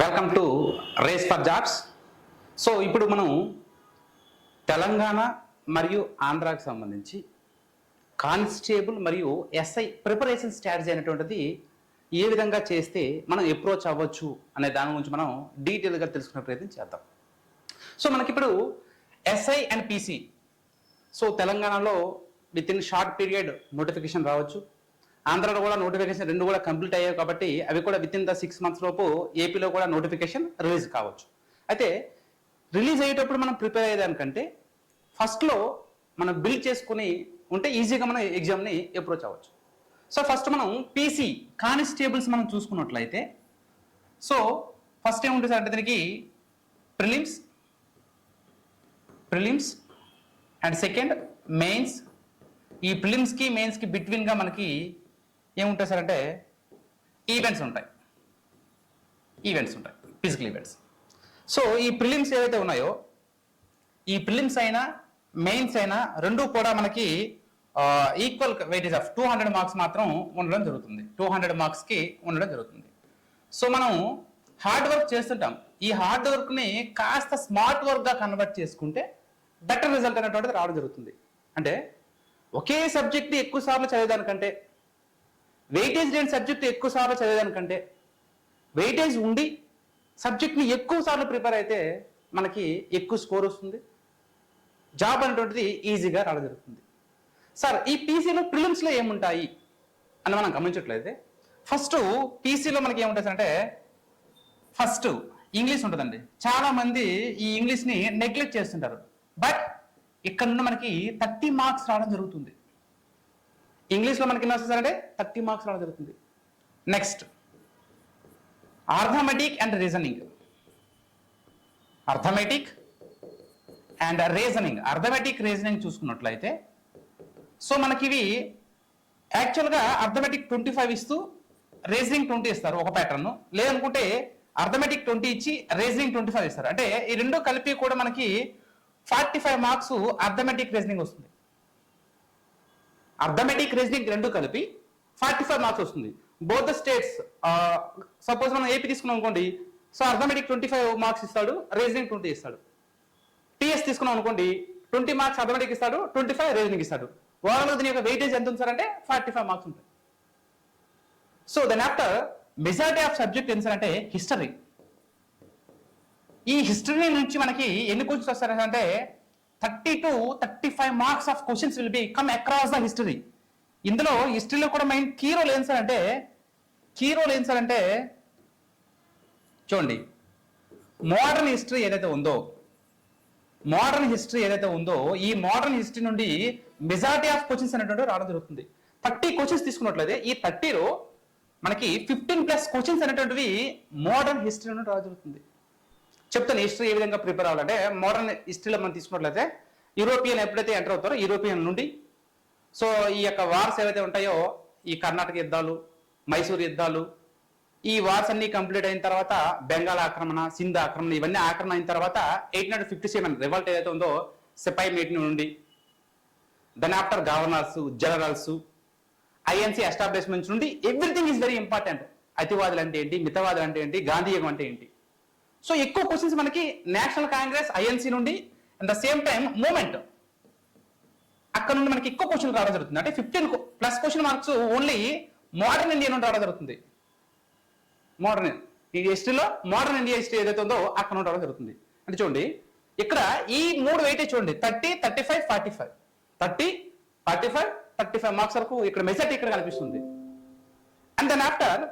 Welcome to race for jobs. So ఇప్పుడు మనం తెలంగాణ మరియు ఆంధ్రాకి సంబంధించి కానిస్టేబుల్ మరియు ఎస్ఐ ప్రిపరేషన్ స్ట్రాటజీ అనేటువంటిది ఏ విధంగా చేస్తే మనం అప్రోచ్ అవ్వచ్చు అనే దాని గురించి మనం డీటెయిల్గా తెలుసుకునే ప్రయత్నం చేద్దాం. సో మనకిప్పుడు ఎస్ఐ అండ్ పీసీ, సో తెలంగాణలో with in short period notification రావచ్చు, ఆంధ్రాలో కూడా నోటిఫికేషన్ రెండు కూడా కంప్లీట్ అయ్యాయి కాబట్టి అవి కూడా విత్ ఇన్ ద 6 months లోపు ఏపీలో కూడా నోటిఫికేషన్ రిలీజ్ కావచ్చు. అయితే రిలీజ్ అయ్యేటప్పుడు మనం ప్రిపేర్ అయ్యేదానికంటే ఫస్ట్లో మనం బిల్డ్ చేసుకుని ఉంటే ఈజీగా మనం ఎగ్జామ్ని అప్రోచ్ అవ్వచ్చు. సో ఫస్ట్ మనం పీసీ కానిస్టేబుల్స్ మనం చూసుకున్నట్లయితే, సో ఫస్ట్ ఏముంటుంది అంటే దీనికి ప్రిలిమ్స్ అండ్ సెకండ్ మెయిన్స్. ఈ ప్రిలిమ్స్కి మెయిన్స్కి బిట్వీన్గా మనకి ఏముంటాయి సార్ అంటే ఈవెంట్స్ ఉంటాయి, ఫిజికల్ ఈవెంట్స్. సో ఈ ప్రిలిమ్స్ ఏవైతే ఉన్నాయో, ఈ ప్రిలిమ్స్ అయినా మెయిన్స్ అయినా రెండు కూడా మనకి ఈక్వల్ వెయిటేజ్ ఆఫ్ 200 మార్క్స్ మాత్రం ఉండడం జరుగుతుంది, 200 మార్క్స్కి ఉండడం జరుగుతుంది. సో మనం హార్డ్ వర్క్ చేస్తుంటాం, ఈ హార్డ్ వర్క్ని కాస్త స్మార్ట్ వర్క్గా కన్వర్ట్ చేసుకుంటే బెటర్ రిజల్ట్ అనేటువంటిది రావడం జరుగుతుంది. అంటే ఒకే సబ్జెక్ట్ని ఎక్కువ సార్లు చదివేదానికంటే, వెయిటేజ్ లేని సబ్జెక్ట్ ఎక్కువ సార్లు చదివేదానికంటే, వెయిటేజ్ ఉండి సబ్జెక్ట్ని ఎక్కువ సార్లు ప్రిపేర్ అయితే మనకి ఎక్కువ స్కోర్ వస్తుంది, జాబ్ అనేటువంటిది ఈజీగా రావడం జరుగుతుంది. సార్ ఈ పీసీలో ప్రిలిమ్స్లో ఏముంటాయి అని మనం గమనించట్లయితే, ఫస్ట్ పీసీలో మనకి ఏముంటుంది అంటే ఫస్ట్ ఇంగ్లీష్ ఉంటుందండి. చాలా మంది ఈ ఇంగ్లీష్ని నెగ్లెక్ట్ చేస్తుంటారు, బట్ ఇక్కడ నుండి మనకి 30 మార్క్స్ రావడం జరుగుతుంది. ఇంగ్లీష్లో మనకి ఎన్ని వస్తుంది అంటే 30 మార్క్స్ రావడం జరుగుతుంది. Next arithmetic and reasoning. Arithmetic reasoning చూసుకున్నట్లయితే, సో మనకి ఇవి యాక్చువల్గా అర్థమెటిక్ 25 ఇస్తూ రీజనింగ్ 20 ఇస్తారు ఒక ప్యాటర్న్, లేదనుకుంటే అర్థమెటిక్ 20 ఇచ్చి రీజనింగ్ 25 ఇస్తారు. అంటే ఈ రెండు కలిపి కూడా మనకి 45 మార్క్స్ అర్థమెటిక్ రీజనింగ్ వస్తుంది. అర్థమెటిక్ రీజనింగ్ రెండు కలిపి 45 మార్క్స్ వస్తుంది. బోత్ ద స్టేట్స్, సపోజ్ మనం ఏపీ తీసుకున్నాం అనుకోండి, సో అర్థమెటిక్ 25 మార్క్స్ ఇస్తాడు, రీజనింగ్ 20 ఇస్తాడు. టీఎస్ తీసుకున్నాం అనుకోండి, 20 మార్క్స్ అర్థమెటిక్ ఇస్తాడు, 25 రీజనింగ్ ఇస్తాడు. ఓవరాల్ దీని యొక్క వెయిటేజ్ ఎంత ఉంది సార్ అంటే 45 మార్క్స్ ఉంటాయి. So then after majority of subject ఏంటి సార్ అంటే హిస్టరీ. ఈ హిస్టరీ నుంచి మనకి ఎన్ని క్వశ్చన్స్ వస్తారంటే 30 to 35 marks of questions will be come across the history. ఇందులో హిస్టరీలో కూడా మెయిన్ కీ రోల్ ఏం సార్ అంటే చూడండి, మోడర్న్ హిస్టరీ ఏదైతే ఉందో ఈ మోడర్న్ హిస్టరీ నుండి మెజారిటీ ఆఫ్ క్వశ్చన్స్ అనేటువంటి రావడం జరుగుతుంది. 30 క్వశ్చన్స్ తీసుకున్నట్లయితే ఈ 30లో మనకి 15+ క్వశ్చన్స్ అనేటువంటివి మోడర్న్ హిస్టరీ నుండి రావడం జరుగుతుంది. చెప్తాను హిస్టరీ ఏ విధంగా ప్రిపేర్ అవ్వాలంటే, మోడర్న్ హిస్టరీలో మనం తీసుకున్నట్లయితే యూరోపియన్ ఎప్పుడైతే ఎంటర్ అవుతారో యూరోపియన్ నుండి, సో ఈ యొక్క వార్స్ ఏవైతే ఉంటాయో, ఈ కర్ణాటక యుద్ధాలు, మైసూర్ యుద్ధాలు, ఈ వార్స్ అన్ని కంప్లీట్ అయిన తర్వాత బెంగాల్ ఆక్రమణ, సింధ్ ఆక్రమణ, ఇవన్నీ ఆక్రమణ అయిన తర్వాత 1857 రివల్ట్ ఏదైతే ఉందో సిపాయి మీటింగ్ నుండి, then after governors, generals, INC establishments నుండి ఎవ్రీథింగ్ ఈజ్ వెరీ ఇంపార్టెంట్. అతివాదులు అంటే ఏంటి, మితవాదులు అంటే ఏంటి, గాంధీయుగం అంటే ఏంటి. సో ఎక్కువ క్వశ్చన్స్ మనకి నేషనల్ కాంగ్రెస్, ఐఎన్సీ నుండి, at the same time moment, అక్కడ నుండి మనకి ఎక్కువ క్వశ్చన్ రావడం జరుగుతుంది. అంటే 15+ question marks only modern India నుండి రావడం జరుగుతుంది. మోడర్న్ హిస్టరీలో మోడర్న్ ఇండియా హిస్టరీ ఏదైతే ఉందో అక్కడ నుండి రావడం జరుగుతుంది. అంటే చూడండి, ఇక్కడ ఈ 3 వెయిటేజ్ చూడండి, 30, 35, 45, 30, 45, 35 మార్క్స్ వరకు ఇక్కడ మెజారిటీ ఇక్కడ కనిపిస్తుంది. అండ్ దెన్ ఆఫ్టర్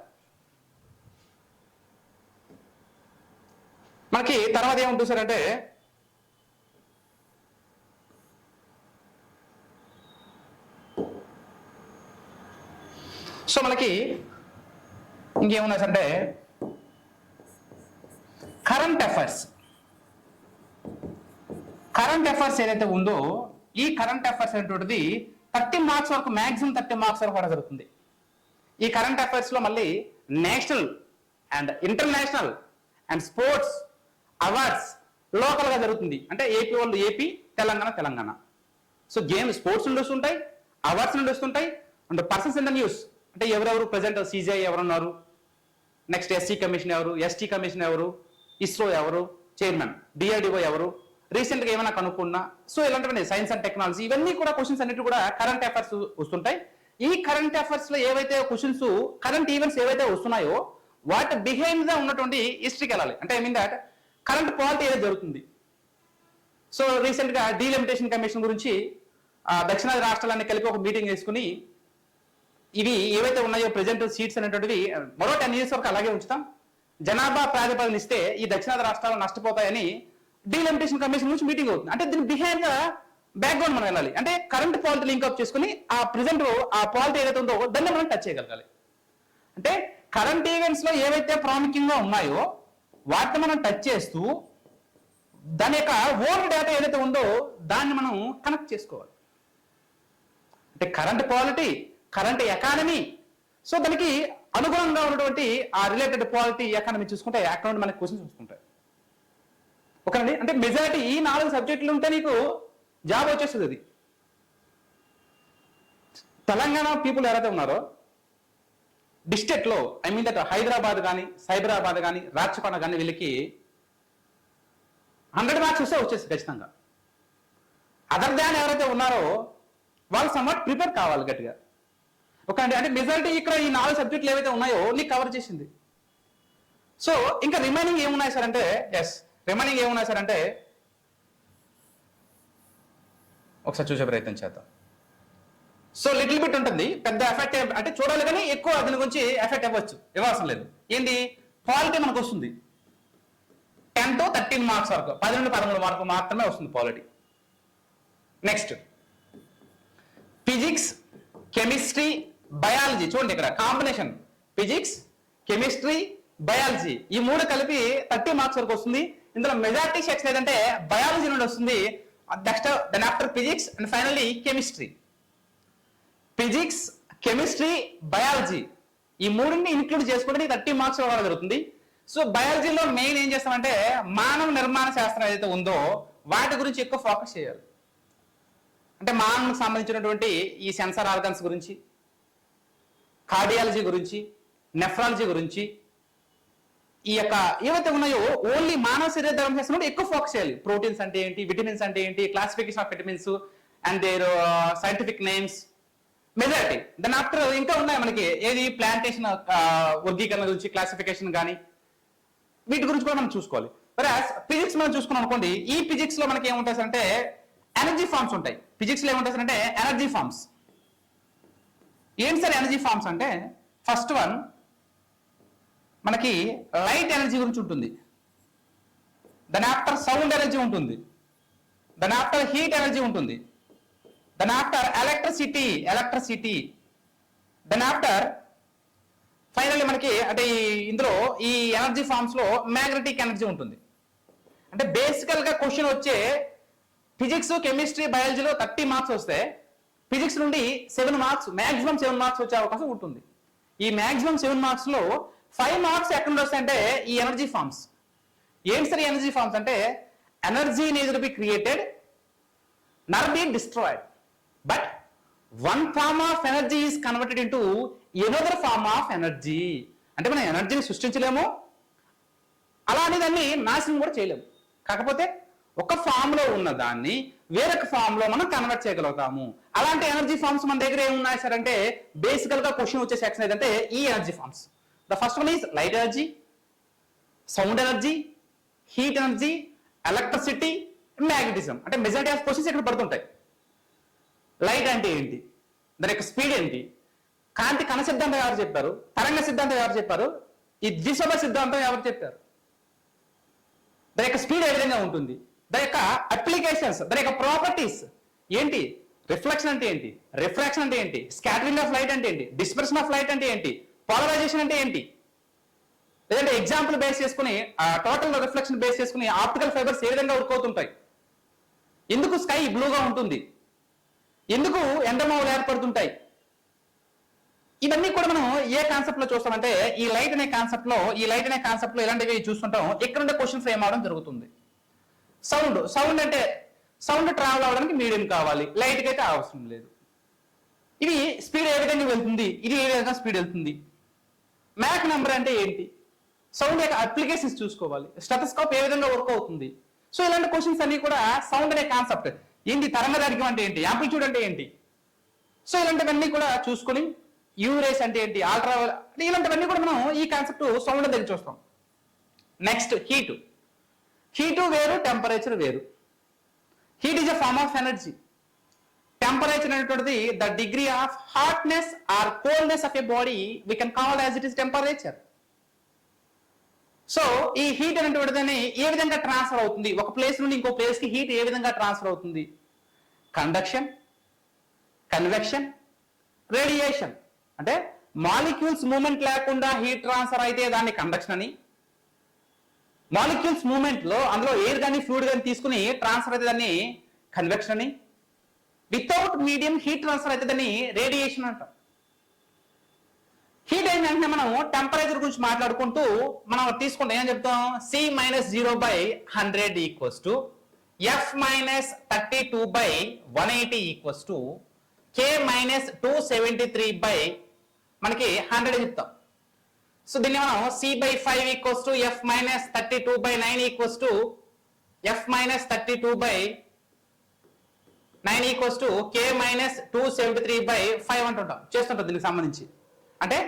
మనకి తర్వాత ఏముంటుంది సార్ అంటే సో మనకి ఇంకేమున్నాయి అంటే కరెంట్ అఫైర్స్ ఏదైతే ఉందో, ఈ కరెంట్ అఫైర్స్ అనేటువంటిది 30 మార్క్స్ వరకు, మ్యాక్సిమం 30 మార్క్స్ వరకు కూడా జరుగుతుంది. ఈ కరెంట్ అఫైర్స్ లో మళ్ళీ national and international and sports awards local గా జరుగుతుంది. అంటే ఏపీ వాళ్ళు AP, Telangana. So game sports నుండి వస్తుంటాయి, అవార్డ్స్ నుండి వస్తుంటాయి, and persons in the news, అంటే ఎవరెవరు ప్రెసెంట్ సీజీఐ ఎవరున్నారు, నెక్స్ట్ ఎస్సీ కమిషన్ ఎవరు, ఎస్టీ కమిషన్ ఎవరు, ఇస్రో ఎవరు, చైర్మన్, డిఆర్డిఓ ఎవరు, రీసెంట్ గా ఏమైనా కనుక్కున్నా. సో ఇలాంటివన్నీ సైన్స్ అండ్ టెక్నాలజీ, ఇవన్నీ కూడా క్వశ్చన్స్ అన్నిటి కూడా కరెంట్ అఫైర్స్ వస్తుంటాయి. ఈ కరెంట్ అఫైర్స్ లో ఏవైతే క్వశ్చన్స్, కరెంట్ ఈవెంట్స్ ఏవైతే వస్తున్నాయో వాటి బిహైండ్ గా ఉన్నటువంటి హిస్టరీకి వెళ్ళాలి. అంటే I mean that current polity ఏదో జరుగుతుంది. సో రీసెంట్ గా డీలిమిటేషన్ కమిషన్ గురించి దక్షిణాది రాష్ట్రాలన్నీ కలిపి ఒక మీటింగ్ వేసుకుని ఇవి ఏవైతే ఉన్నాయో ప్రెజెంట్ సీట్స్ అనేటువంటివి మరో 10 years వరకు అలాగే ఉంచుతాం, జనాభా ప్రాతిపదికన ఇస్తే ఈ దక్షిణాది రాష్ట్రాలు నష్టపోతాయని డీలిమిటేషన్ కమిషన్ గురించి మీటింగ్ అవుతుంది. అంటే దీని బిహైండ్ గా బ్యాక్గ్రౌండ్ మనం వెళ్ళాలి. అంటే కరెంట్ పాలిటీ లింక్అప్ చేసుకుని ఆ ప్రెజెంట్ ఆ పాలిటీ ఏదైతే ఉందో దాన్ని మనం టచ్ చేయగలగాలి. అంటే కరెంట్ ఈవెంట్స్ లో ఏవైతే ప్రాముఖ్యంగా ఉన్నాయో వాటిని మనం టచ్ చేస్తూ దాని యొక్క ఓల్డ్ డేటా ఏదైతే ఉందో దాన్ని మనం కనెక్ట్ చేసుకోవాలి. అంటే current polity, current economy, so దానికి అనుగుణంగా ఉన్నటువంటి ఆ రిలేటెడ్ పాలిటీ ఎకానమీ చూసుకుంటే అక్కడ నుండి మనకి క్వశ్చన్స్ చూసుకుంటాయి. ఓకేనండి. అంటే మెజారిటీ ఈ 4 సబ్జెక్టులు ఉంటే నీకు జాబ్ వచ్చేస్తుంది. అది తెలంగాణ పీపుల్ ఎవరైతే ఉన్నారో డిస్ట్రిక్ట్ లో, ఐ మీన్ దట్ హైదరాబాద్ కానీ సైబరాబాద్ కానీ రాచకొండ కానీ వీళ్ళకి 100 మార్క్స్ వస్తే వచ్చేసి ఖచ్చితంగా. అదర్ దాన్ ఎవరైతే ఉన్నారో వాళ్ళు సమ్వాట్ ప్రిపేర్ కావాలి గట్టిగా. ఓకే అండి. అంటే మెజారిటీ ఇక్కడ ఈ 4 సబ్జెక్టులు ఏవైతే ఉన్నాయో నీకు కవర్ చేసింది. సో ఇంకా రిమైనింగ్ ఏమున్నాయి సార్ అంటే, రిమైనింగ్ ఏమున్నాయి సార్ అంటే ఒకసారి చూసే ప్రయత్నం చేద్దాం. సో లిటిల్ బిట్ ఉంటుంది, పెద్ద ఎఫెక్ట్ అంటే చూడాలి కానీ ఎక్కువ దీని గురించి ఎఫెక్ట్ ఇవ్వవసరం లేదు. ఏంటి పాలిటీ మనకు వస్తుంది 10 to 13 మార్క్స్ వరకు, 10 నుండి 13 మార్కులు మాత్రమే వస్తుంది polity. Next physics, chemistry, biology. చూడండి ఇక్కడ కాంబినేషన్ ఫిజిక్స్, కెమిస్ట్రీ, బయాలజీ ఈ 3 కలిపి 30 మార్క్స్ వరకు వస్తుంది. ఇందులో మెజారిటీ సెక్షన్ ఏదంటే బయాలజీ నుండి వస్తుంది. Next then after physics and finally chemistry. Physics, chemistry, biology ఈ 3ని ఇంక్లూడ్ చేసుకుంటే 30 మార్క్స్ ఇవ్వడం జరుగుతుంది. సో బయాలజీలో మెయిన్ ఏం చేస్తామంటే మానవ నిర్మాణ శాస్త్రం ఏదైతే ఉందో వాటి గురించి ఎక్కువ ఫోకస్ చేయాలి. అంటే మానవునికి సంబంధించినటువంటి ఈ సెన్సార్ ఆర్గన్స్ గురించి, కార్డియాలజీ గురించి, నెఫ్రాలజీ గురించి, ఈ యొక్క ఏవైతే ఉన్నాయో ఓన్లీ మానవ శరీర ధర్మశాస్త్రం ఎక్కువ ఫోకస్ చేయాలి. ప్రోటీన్స్ అంటే ఏంటి, విటమిన్స్ అంటే ఏంటి, classification of vitamins and their scientific names, majority. దాని ఆఫ్టర్ ఇంకా ఉన్నాయి మనకి ఏది ప్లాంటేషన్ వర్గీకరణ గురించి, క్లాసిఫికేషన్ కానీ వీటి గురించి కూడా మనం చూసుకోవాలి. ఫిజిక్స్ మనం చూసుకున్నాం అనుకోండి, ఈ ఫిజిక్స్ లో మనకి ఏముంటాయి అంటే ఎనర్జీ ఫార్మ్స్ ఉంటాయి. ఫిజిక్స్ లో ఏముంటాయి అంటే ఎనర్జీ ఫార్మ్స్. ఏంటి సార్ ఎనర్జీ ఫార్మ్స్ అంటే, ఫస్ట్ వన్ మనకి లైట్ ఎనర్జీ గురించి ఉంటుంది, దాని ఆఫ్టర్ సౌండ్ ఎనర్జీ ఉంటుంది, దాని ఆఫ్టర్ హీట్ ఎనర్జీ ఉంటుంది, దాని ఆఫ్టర్ ఎలక్ట్రిసిటీ, దాని ఆఫ్టర్ ఫైనల్లీ మనకి అంటే ఇందులో ఈ ఎనర్జీ ఫార్మ్స్ లో మ్యాగ్నెటిక్ ఎనర్జీ ఉంటుంది. అంటే బేసికల్ గా క్వశ్చన్ వచ్చే ఫిజిక్స్, కెమిస్ట్రీ, బయాలజీలో 30 మార్క్స్ వస్తే ఫిజిక్స్ నుండి 7 మార్క్స్, మాక్సిమం 7 మార్క్స్ వచ్చే అవకాశం ఉంటుంది. ఈ మాక్సిమం 7 మార్క్స్ లో 5 మార్క్స్ ఎక్కడ నుండి వస్తాయంటే ఈ ఎనర్జీ ఫార్మ్స్. ఏంటి సార్ ఎనర్జీ ఫార్మ్స్ అంటే energy neither be created nor be destroyed, but one form of energy is converted into another form of energy. అంటే మనం ఎనర్జీని సృష్టించలేము, అలానే దాన్ని నాశనం కూడా చేయలేము. కాకపోతే ఒక ఫామ్ లో ఉన్న దాన్ని వేరొక ఫామ్ లో మనం కన్వర్ట్ చేయగలుగుతాము. అలాంటి ఎనర్జీ ఫార్మ్స్ మన దగ్గర ఏమున్నాయి సార్ అంటే బేసికల్ గా క్వశ్చన్ వచ్చే సెక్షన్ ఏదంటే ఈ energy forms. The first one is light energy, sound energy, heat energy, electricity, magnetism. అంటే మెజారిటీ ఆఫ్ క్వశ్చన్స్ ఇక్కడ పడుతుంటాయి. లైట్ అంటే ఏంటి, దాని యొక్క స్పీడ్ ఏంటి, కాంతి కణ సిద్ధాంతం ఎవరు చెప్పారు, తరంగ సిద్ధాంతం ఎవరు చెప్పారు, ఈ ద్విశోభ సిద్ధాంతం ఎవరు చెప్పారు, దాని యొక్క స్పీడ్ ఏ విధంగా ఉంటుంది, దాని యొక్క అప్లికేషన్స్, దాని యొక్క ప్రాపర్టీస్ ఏంటి, రిఫ్లెక్షన్ అంటే ఏంటి, రిఫ్రాక్షన్ అంటే ఏంటి, స్కాటరింగ్ ఆఫ్ లైట్ అంటే ఏంటి, డిస్పర్షన్ ఆఫ్ లైట్ అంటే ఏంటి, పోలరైజేషన్ అంటే ఏంటి, లేదంటే ఎగ్జాంపుల్ బేస్ చేసుకుని టోటల్ రిఫ్లెక్షన్ బేస్ చేసుకుని ఆప్టికల్ ఫైబర్స్ ఏ విధంగా వర్క్ అవుతుంటాయి, ఎందుకు స్కై బ్లూగా ఉంటుంది, ఎందుకు ఎండమావులు ఏర్పడుతుంటాయి, ఇవన్నీ కూడా మనం ఏ కాన్సెప్ట్ లో చూస్తామంటే ఈ లైట్ అనే కాన్సెప్ట్ లో ఇలాంటివి చూస్తుంటాం. ఇక్కడ ఉండే క్వశ్చన్ ఫ్రేమ్ అవడం జరుగుతుంది. సౌండ్ అంటే సౌండ్ ట్రావెల్ అవడానికి మీడియం కావాలి, లైట్ కి అయితే అవసరం లేదు. ఇది స్పీడ్ ఏ విధంగా వెళ్తుంది, ఇది ఏ విధంగా స్పీడ్ వెళ్తుంది. మ్యాక్ నెంబర్ అంటే ఏంటి, సౌండ్ యొక్క అప్లికేషన్స్ చూసుకోవాలి, స్టెథోస్కోప్ ఏ విధంగా వర్క్ అవుతుంది. సో ఇలాంటి క్వశ్చన్స్ అన్ని కూడా సౌండ్ అనే కాన్సెప్ట్ ఏంటి, తరంగదైర్ఘ్యం అంటే ఏంటి, యాంప్లిట్యూడ్ అంటే ఏంటి, సో ఇలాంటివన్నీ కూడా చూసుకొని యూరేస్ అంటే ఏంటి, అల్ట్రా ఇలాంటివన్నీ కూడా మనం ఈ కాన్సెప్ట్ సౌండ్ దగ్గర చూస్తాం. నెక్స్ట్ హీటు వేరు, టెంపరేచర్ వేరు. Heat is a form of energy. Temperature అనేటువంటిది the degree of hotness or coldness of a body we can call as it is temperature. So ఈ హీట్ అనేటువంటిదని ఏ విధంగా ట్రాన్స్ఫర్ అవుతుంది, ఒక ప్లేస్ నుండి ఇంకో ప్లేస్ కి హీట్ ఏ విధంగా ట్రాన్స్ఫర్ అవుతుంది? Conduction, convection, radiation. అంటే మాలిక్యూల్స్ మూమెంట్ లేకుండా హీట్ ట్రాన్స్ఫర్ అయితే దాన్ని కండక్షన్ అని, మాలిక్యూల్స్ మూమెంట్ లో అందులో ఎయిర్ కానీ ఫ్లూయిడ్ కానీ తీసుకుని ట్రాన్స్ఫర్ అయితే దాన్ని కన్వెక్షన్ అని, వితౌట్ మీడియం హీట్ ట్రాన్స్ఫర్ అయితే దాన్ని రేడియేషన్ అంటాం. హీట్ అయిన వెంటనే మనం టెంపరేచర్ గురించి మాట్లాడుకుంటూ మనం తీసుకుంటాం, ఏం చెప్తాం? C-0/100 equals to F-32/180 equals to K-273 మనకి 100 చెప్తాం. సో దీన్ని మనం C/5 equals to F-32/9 equals to F-32/9 equals to K-273/5 అంటుంటాం, చేస్తుంటాం దీనికి సంబంధించి. అంటే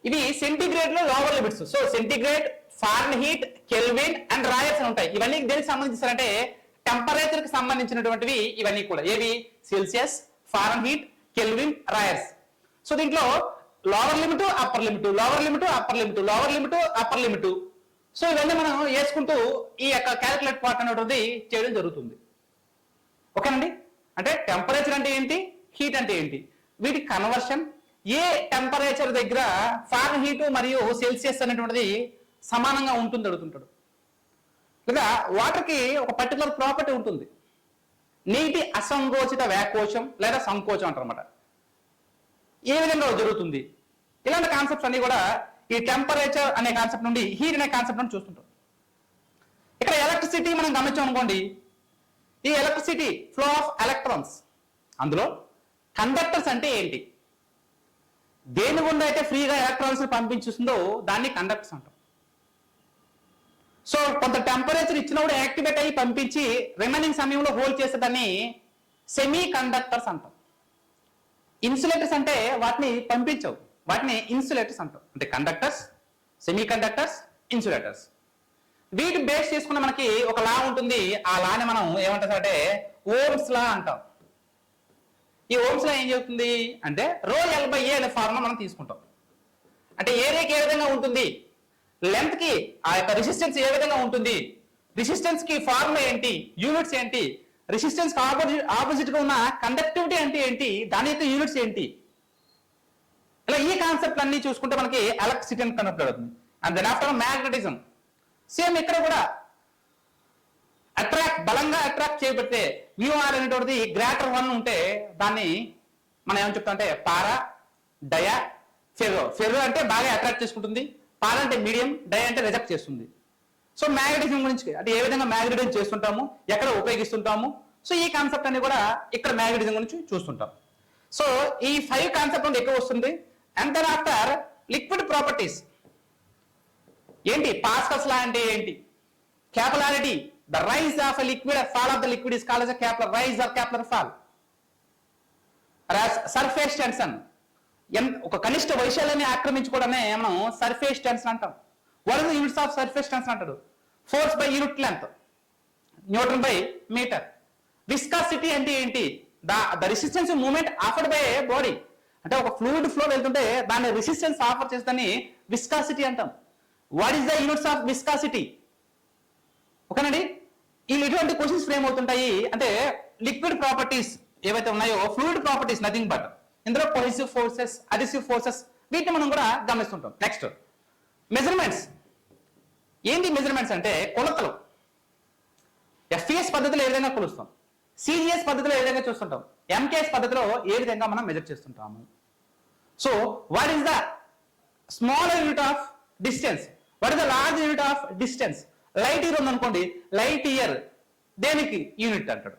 ఇవి సెంటిగ్రేడ్ లో lower limits. So centigrade, Fahrenheit, Kelvin and రాయర్స్ అని ఉంటాయి. ఇవన్నీ దేనికి సంబంధించారంటే టెంపరేచర్ కి సంబంధించినటువంటివి ఇవన్నీ కూడా. ఏవి? సెల్సియస్, ఫారెన్హీట్, కెల్విన్, రాయర్స్. సో దీంట్లో lower limit, upper limit, lower limit, upper limit, lower limit, upper limit. So ఇవన్నీ మనం వేసుకుంటూ ఈ యొక్క క్యాలిక్యులేట్ పార్ట్ అనేటువంటిది చేయడం జరుగుతుంది. ఓకేనండి. అంటే టెంపరేచర్ అంటే ఏంటి, హీట్ అంటే ఏంటి, వీటి కన్వర్షన్, ఏ టెంపరేచర్ దగ్గర ఫారెన్హీట్ మరియు సెల్సియస్ అనేటువంటిది సమానంగా ఉంటుంది అడుగుతుంటాడు. లేదా వాటర్ కి ఒక పర్టికులర్ ప్రాపర్టీ ఉంటుంది, నీటి అసంకోచిత వ్యాకోచం లేదా సంకోచం అంటారన్నమాట. ఏ విధంగా జరుగుతుంది? ఇలాంటి కాన్సెప్ట్స్ అన్ని కూడా ఈ టెంపరేచర్ అనే కాన్సెప్ట్ నుండి, హీట్ అనే కాన్సెప్ట్ నుండి చూస్తుంటాం. ఇక్కడ ఎలక్ట్రిసిటీ మనం గమనించాం అనుకోండి, ఈ ఎలక్ట్రిసిటీ ఫ్లో ఆఫ్ ఎలక్ట్రాన్స్, అందులో కండక్టర్స్ అంటే ఏంటి, దేని గుండా అయితే ఫ్రీగా ఎలక్ట్రాన్స్ పంపించుస్తుందో దాన్ని కండక్టర్స్ అంటాం. సో కొంత టెంపరేచర్ ఇచ్చినప్పుడు యాక్టివేట్ అయ్యి పంపించి రిమైనింగ్ సమయంలో హోల్డ్ చేసే దాన్ని సెమీ కండక్టర్స్ అంటాం. ఇన్సులేటర్స్ అంటే వాటిని పంపించవు, వాటిని ఇన్సులేటర్స్ అంటాం. అంటే కండక్టర్స్, సెమీ కండక్టర్స్, ఇన్సులేటర్స్. వీటి బేస్ చేసుకున్న మనకి ఒక లా ఉంటుంది. ఆ లాని మనం ఏమంటాం అంటే ఓమ్స్ లా అంటాం. ఈ ఓమ్స్ లా ఏం చెప్తుంది అంటే ρL/A అనే ఫార్ములా మనం తీసుకుంటాం. అంటే ఏరియాకి ఏ విధంగా ఉంటుంది, లెంత్ కి ఆ యొక్క రెసిస్టెన్స్ ఏ విధంగా ఉంటుంది, రెసిస్టెన్స్ కి ఫార్ములా ఏంటి, యూనిట్స్ ఏంటి, రెసిస్టెన్స్ ఆపోజిట్ గా ఉన్న కండక్టివిటీ అంటే ఏంటి, దాని యొక్క యూనిట్స్ ఏంటి, ఇలా ఈ కాన్సెప్ట్ అన్ని చూసుకుంటే మనకి ఎలక్ట్రిసిటీ అని కనెక్ట్ అవుతుంది. And then after magnetism same ఇక్కడ కూడా బలంగా అట్రాక్ట్ చేయబడితే మ్యూఆర్ అనేటువంటిది గ్రేటర్ 1 ఉంటే దాన్ని మనం ఏమని చెప్తాం అంటే పారా, డయా, ఫెర్రో. ఫెర్రో అంటే బాగా అట్రాక్ట్ చేసుకుంటుంది, పారా అంటే మీడియం, డయా అంటే రిజెక్ట్ చేస్తుంది. సో మ్యాగ్నెటిజం గురించి అంటే ఏ విధంగా మ్యాగ్నెటిజం చేస్తుంటాము, ఎక్కడ ఉపయోగిస్తుంటాము, సో ఈ కాన్సెప్ట్ అన్ని కూడా ఇక్కడ మ్యాగ్నెటిజం గురించి చూస్తుంటాం. సో ఈ 5 కాన్సెప్ట్ నుండి ఎక్కువ వస్తుంది. And then after liquid properties ఏంటి, పాస్కల్స్ లా అంటే ఏంటి, capillarity, the rise of a liquid or fall of the liquid is called as a capillary rise or capillary fall. Whereas surface tension ఒక కనిష్ట వైశాల్యాన్ని ఆక్రమించుకోవడమే మనం సర్ఫేస్ టెన్షన్ అంటాం. What is the units of surface tension అంటాడు? Force by unit length, newton by metre. Viscosity అంటే ఏంటి, the resistance movement offered by body. అంటే ఒక ఫ్లూయిడ్ ఫ్లో వెళ్తుంటే దాని రెసిస్టెన్స్ ఆఫర్ చేసేదాన్ని విస్కాసిటీ అంటాం. What is the units of viscosity? ఓకేనండి. ఇటువంటి క్వశ్చన్స్ ఫ్రేమ్ అవుతుంటాయి. అంటే లిక్విడ్ ప్రాపర్టీస్ ఏవైతే ఉన్నాయో, ఫ్లూయిడ్ ప్రాపర్టీస్ నథింగ్ బట్ ఇందులో కొహెసివ్ ఫోర్సెస్, అడిసివ్ ఫోర్సెస్, వీటిని మనం కూడా గమనిస్తుంటాం. Next measurements. ఏంటి మెజర్మెంట్స్ అంటే కొలతలు. FES పద్ధతిలో ఏ విధంగా కొలుస్తాం, CGS పద్ధతిలో ఏ విధంగా చూస్తుంటాం, MKS పద్ధతిలో ఏ విధంగా మనం మెజర్ చేస్తుంటాము. So what is the small unit of distance, what is the large unit of distance? Light year ఉందనుకోండి, లైట్ ఇయర్ దేనికి యూనిట్ అంటాడు,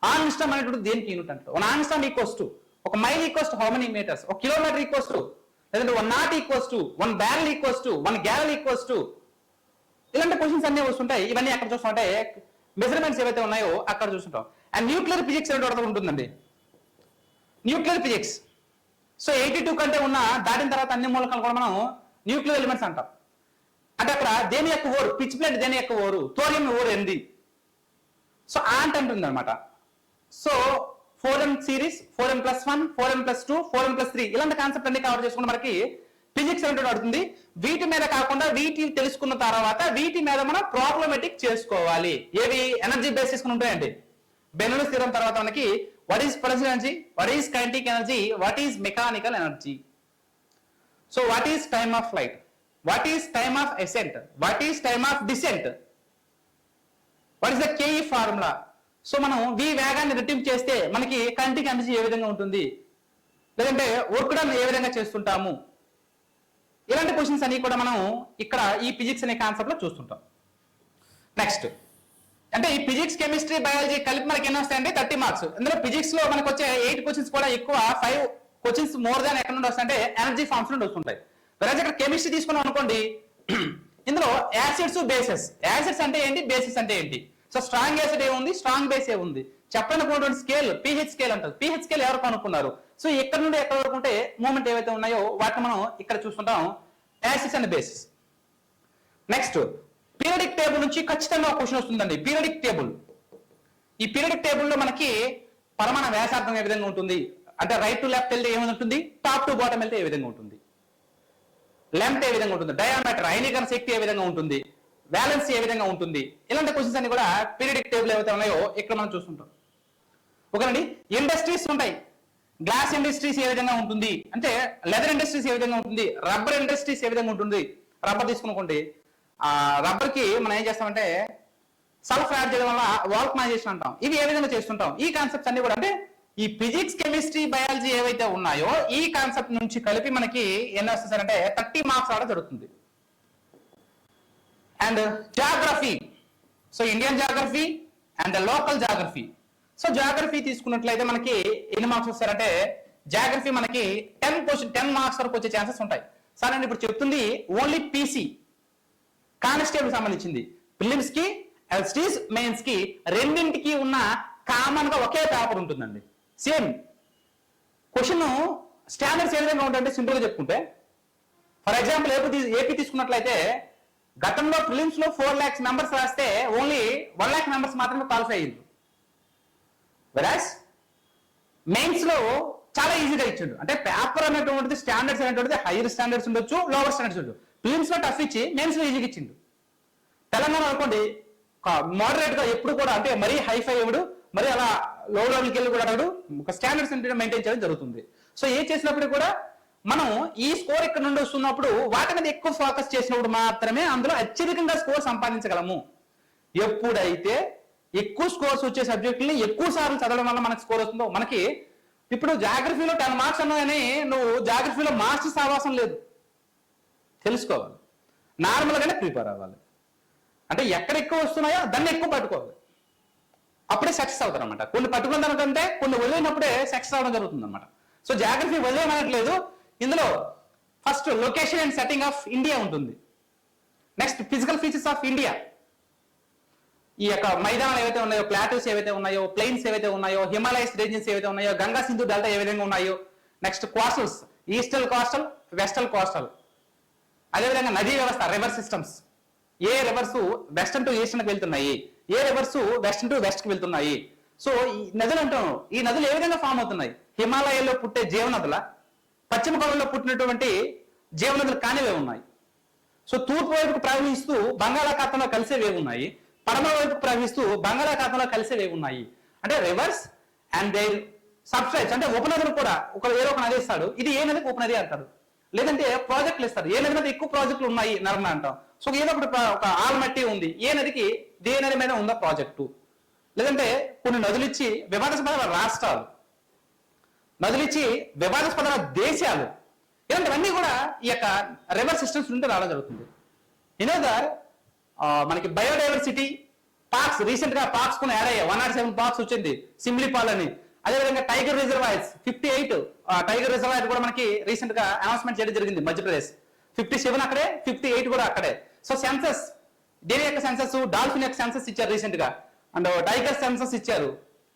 ఆంగ్స్ట్రామ్ అనేటువంటి దేనికి యూనిట్ అంటాడు. 1 ఆంగ్స్ట్రామ్ ఈక్వల్స్ టు, ఒక mile equals to how many metres, ఒక kilometre equals to, లేదంటే 1 knot equals to, 1 barrel equals to, 1 gallon equals to ఇలాంటి క్వశ్చన్స్ అన్ని వస్తుంటాయి. ఇవన్నీ ఎక్కడ చూస్తుంటే మెజర్మెంట్స్ ఏవైతే ఉన్నాయో అక్కడ చూస్తుంటాం. అండ్ న్యూక్లియర్ ఫిజిక్స్ అనేది ఉంటుందండి. న్యూక్లియర్ ఫిజిక్స్ సో 82 కంటే ఉన్న దాటిన తర్వాత అన్ని మూలకాలు కూడా మనం న్యూక్లియర్ ఎలిమెంట్స్ అంటాం. అంటే అక్కడ దేని యొక్క ఓరు, పిచ్ ప్లేట్ దేని యొక్క ఓరు, థోరియం ఓరు ఏంది, సో ఆంట్ అంటుంది అనమాట. So 4n series, 4n+1, 4n+2, 4n+3 ఇలాంటి కాన్సెప్ట్ అన్ని కవర్ చేసుకుంటే మనకి ఫిజిక్స్ అంటే అడుగుతుంది. వీటి మీద కాకుండా వీటి తెలుసుకున్న తర్వాత వీటి మీద మనం ప్రాబ్లమేటిక్ చేసుకోవాలి. ఏవి ఎనర్జీ బేస్ చేసుకుని ఉంటాయండి. బెర్నౌలీస్ థియరం తర్వాత మనకి what is potential energy, what is kinetic energy, what is mechanical energy. So what is time of flight, what is time of ascent, what is time of descent, what is the KE formula. So మనం v వేగాన్ని రెట్టింపు చేస్తే మనకి kinetic energy ఏ విధంగా ఉంటుంది, లేదంటే work done a విధంగా చేస్తుంటాము. ఇలాంటి క్వశ్చన్స్ అన్ని కూడా మనం ఇక్కడ ఈ ఫిజిక్స్ అనే కాన్సెప్ట్ లో చూస్తుంటాం. నెక్స్ట్ అంటే ఈ ఫిజిక్స్, కెమిస్ట్రీ, బయాలజీ కలిపి మనకి ఎన్ని వస్తాయంటే 30 మార్క్స్. ఇందులో ఫిజిక్స్ లో మనకు వచ్చే 8 క్వశ్చన్స్ కూడా ఎక్కువ, 5 క్వశ్చన్స్ మోర్ దాన్ ఎక్కడ నుండి వస్తాయంటే ఎనర్జీ ఫార్మ్స్ నుండి వస్తుంటాయి. వెరాజ్ ఇక్కడ కెమిస్ట్రీ తీసుకున్నాం అనుకోండి, ఇందులో యాసిడ్స్, బేసెస్. యాసిడ్స్ అంటే ఏంటి, బేసెస్ అంటే ఏంటి, సో స్ట్రాంగ్ యాసిడ్ ఏముంది, స్ట్రాంగ్ బేస్ ఏముంది, చెప్పనుకున్నటువంటి స్కేల్ పీహెచ్ స్కేల్ అంటారు. పీహెచ్ స్కేల్ ఎవరు కనుక్కున్నారు. సో ఎక్కడ నుండి ఎక్కడ వరకు ఉంటే మూమెంట్ ఏవైతే ఉన్నాయో వాటిని మనం ఇక్కడ చూస్తుంటాం, acids and bases. Next periodic table నుంచి ఖచ్చితంగా ఒక క్వశ్చన్ వస్తుందండి. పీరియడిక్ టేబుల్, ఈ పీరియడిక్ టేబుల్లో మనకి పరమాణు వ్యాసార్థం ఏ విధంగా ఉంటుంది, అంటే రైట్ టు లెఫ్ట్ వెళ్తే ఏమైనా ఉంటుంది, టాప్ టు బాటమ్ వెళ్తే ఏ విధంగా ఉంటుంది, లెంత్ ఏ విధంగా ఉంటుంది, డయామీటర్ అయనీకరణ శక్తి ఏ విధంగా ఉంటుంది, బ్యాలెన్స్ ఏ విధంగా ఉంటుంది. ఇలాంటి క్వశ్చన్స్ అన్ని కూడా పీరియడిక్ టేబుల్ ఏవైతే ఉన్నాయో ఇక్కడ మనం చూస్తుంటాం. ఓకేనండి. ఇండస్ట్రీస్ ఉంటాయి. గ్లాస్ ఇండస్ట్రీస్ ఏ విధంగా ఉంటుంది, అంటే లెదర్ ఇండస్ట్రీస్ ఏ విధంగా ఉంటుంది, రబ్బర్ ఇండస్ట్రీస్ ఏ విధంగా ఉంటుంది. రబ్బర్ తీసుకునుకోండి, ఆ రబ్బర్ కి మనం ఏం చేస్తామంటే సల్ఫర్ యాడ్ చేయడం వల్ల వాల్కనైజేషన్ అంటాం. ఇవి ఏ విధంగా చేస్తుంటాం. ఈ కాన్సెప్ట్స్ అన్ని కూడా అంటే ఈ ఫిజిక్స్, కెమిస్ట్రీ, బయాలజీ ఏవైతే ఉన్నాయో ఈ కాన్సెప్ట్ నుంచి కలిపి మనకి ఎన్ని వస్తాయంటే 30 మార్క్స్ రావడం జరుగుతుంది. And geography, so Indian geography and local geography. So geography తీసుకున్నట్లయితే మనకి ఎన్ని మార్క్స్ వస్తారంటే జాగ్రఫీ మనకి 10 మార్క్స్ వరకు వచ్చే ఛాన్సెస్ ఉంటాయి. సార్ నేను ఇప్పుడు చెప్తుంది ఓన్లీ పీసీ కానిస్టేబుల్ సంబంధించింది. ప్రిలిమ్స్ కి, ఎల్స్టీస్, మెయిన్స్ కి రెండింటికి ఉన్న కామన్ గా ఒకే పేపర్ ఉంటుందండి. సేమ్ క్వశ్చన్ స్టాండర్డ్స్ ఏ విధంగా ఉంటాయంటే సింపుల్ గా చెప్పుకుంటే, ఫర్ ఎగ్జాంపుల్ ఏపీ తీసుకున్నట్లయితే గతంలో ప్రిలిమ్స్ లో 4 lakhs మెంబర్స్ రాస్తే ఓన్లీ 1 lakh మెంబర్స్ మాత్రమే క్వాలిఫై అయ్యారు. వెరాస్ మెయిన్స్ లో చాలా ఈజీగా ఇచ్చిండు. అంటే పేపర్ అనేటువంటిది స్టాండర్డ్స్ అనేటువంటిది హైయర్ స్టాండర్డ్స్ ఉండొచ్చు, లోవర్ స్టాండర్డ్స్ ఉండొచ్చు. ప్రిలిమ్స్ లో టఫ్ ఇచ్చి మెయిన్స్ లో ఈజీగా ఇచ్చిండు. తెలంగాణ అనుకోండి మోడరేట్ గా ఎప్పుడు కూడా, అంటే మరీ హైఫై ఇవ్వడు, మరి అలా లో లెవెల్కి వెళ్ళి కూడా అడగడు, ఒక స్టాండర్డ్స్ మెయింటైన్ చేయడం జరుగుతుంది. సో ఏ చేసినప్పుడు కూడా మనం ఈ స్కోర్ ఇక్కడ నుండి వస్తున్నప్పుడు వాటి మీద ఎక్కువ ఫోకస్ చేసినప్పుడు మాత్రమే అందులో అత్యధికంగా స్కోర్ సంపాదించగలము. ఎప్పుడైతే ఎక్కువ స్కోర్స్ వచ్చే సబ్జెక్టుని ఎక్కువ సార్లు చదవడం వల్ల మనకి స్కోర్ వస్తుందో, మనకి ఇప్పుడు జాగ్రఫీలో 10 మార్క్స్ అన్నాయని నువ్వు జాగ్రఫీలో మాస్టర్స్ అవకాశం లేదు, తెలుసుకోవాలి. నార్మల్గానే ప్రిపేర్ అవ్వాలి. అంటే ఎక్కడ ఎక్కువ వస్తున్నాయో దాన్ని ఎక్కువ పట్టుకోవాలి, అప్పుడే సక్సెస్ అవుతారు అనమాట. కొన్ని పట్టుకున్న దానికంటే కొన్ని వదిలేనప్పుడే సక్సెస్ అవడం జరుగుతుంది అనమాట. సో జాగ్రఫీ వదిలేమనట్లేదు. ఇందులో first location and setting of India ఉంటుంది. Next physical features of India, ఈ యొక్క మైదానాలు ఏవైతే ఉన్నాయో, ప్లాటూస్ ఏవైతే ఉన్నాయో, ప్లెయిన్స్ ఏవైతే ఉన్నాయో, హిమాలయస్ రీజియన్స్ ఏవైతే ఉన్నాయో, గంగా సింధు డెల్టా ఏ విధంగా ఉన్నాయో. Next coastals, eastern coastal, western coastal. అదేవిధంగా నదీ వ్యవస్థ, రివర్ సిస్టమ్స్, ఏ రివర్స్ వెస్టర్న్ టు ఈస్టర్న్ కి వెళ్తున్నాయి, ఏ రివర్స్ వెస్టర్న్ టు వెస్ట్ కి వెళ్తున్నాయి. సో ఈ నదులు అంటాం, ఈ నదులు ఏ విధంగా ఫామ్ అవుతున్నాయి, హిమాలయాల్లో పుట్టే జీవనదుల, పశ్చిమ కనుమల్లో పుట్టినటువంటి జీవనదులు కానివే ఉన్నాయి. సో తూర్పు వైపుకు ప్రవహిస్తూ బంగాళాఖాతంలో కలిసేవే ఉన్నాయి, పడమర వైపుకు ప్రవహిస్తూ బంగాళాఖాతంలో కలిసేవే ఉన్నాయి. అంటే రివర్స్ అండ్ దేర్ సబ్స్ట్రైట్స్, అంటే ఉపనదులు కూడా ఏదో ఒక నది ఇస్తాడు, ఇది ఏ నదికి ఉపనది అంటారు. లేదంటే ప్రాజెక్టులు ఇస్తారు, ఏ నది మీద ఎక్కువ ప్రాజెక్టులు ఉన్నాయి నర్మ అంటాం. సో ఏదో ఒక ఆల్మట్టి ఉంది, ఏ నదికి ఏ నది మీద ఉందో ప్రాజెక్టు. లేదంటే కొన్ని నదులు ఇచ్చి వివాదాస్పద రాష్ట్రాలు, నదులు ఇచ్చి వివాదాస్పద దేశాలు, ఇలాంటివన్నీ కూడా ఈ యొక్క రివర్ సిస్టమ్స్ నుండి రావడం జరుగుతుంది. ఇనోదర్ మనకి బయోడైవర్సిటీ పార్క్స్, రీసెంట్ గా పార్క్స్ కొన్ని యాడ్ అయ్యాయి. 107 పార్క్స్ వచ్చింది, సిమ్లీపాల్ అని. అదేవిధంగా టైగర్ రిజర్వాయర్స్ 58 టైగర్ రిజర్వాయర్ కూడా మనకి రీసెంట్ గా అనౌన్స్మెంట్ చేయడం జరిగింది. మధ్యప్రదేశ్ 57 అక్కడే, 58 కూడా అక్కడే. సో సెన్సస్ దేని యొక్క సెన్సస్, డాల్ఫిన్ యొక్క సెన్సస్ ఇచ్చారు రీసెంట్ గా, అండ్ టైగర్ సెన్సస్ ఇచ్చారు.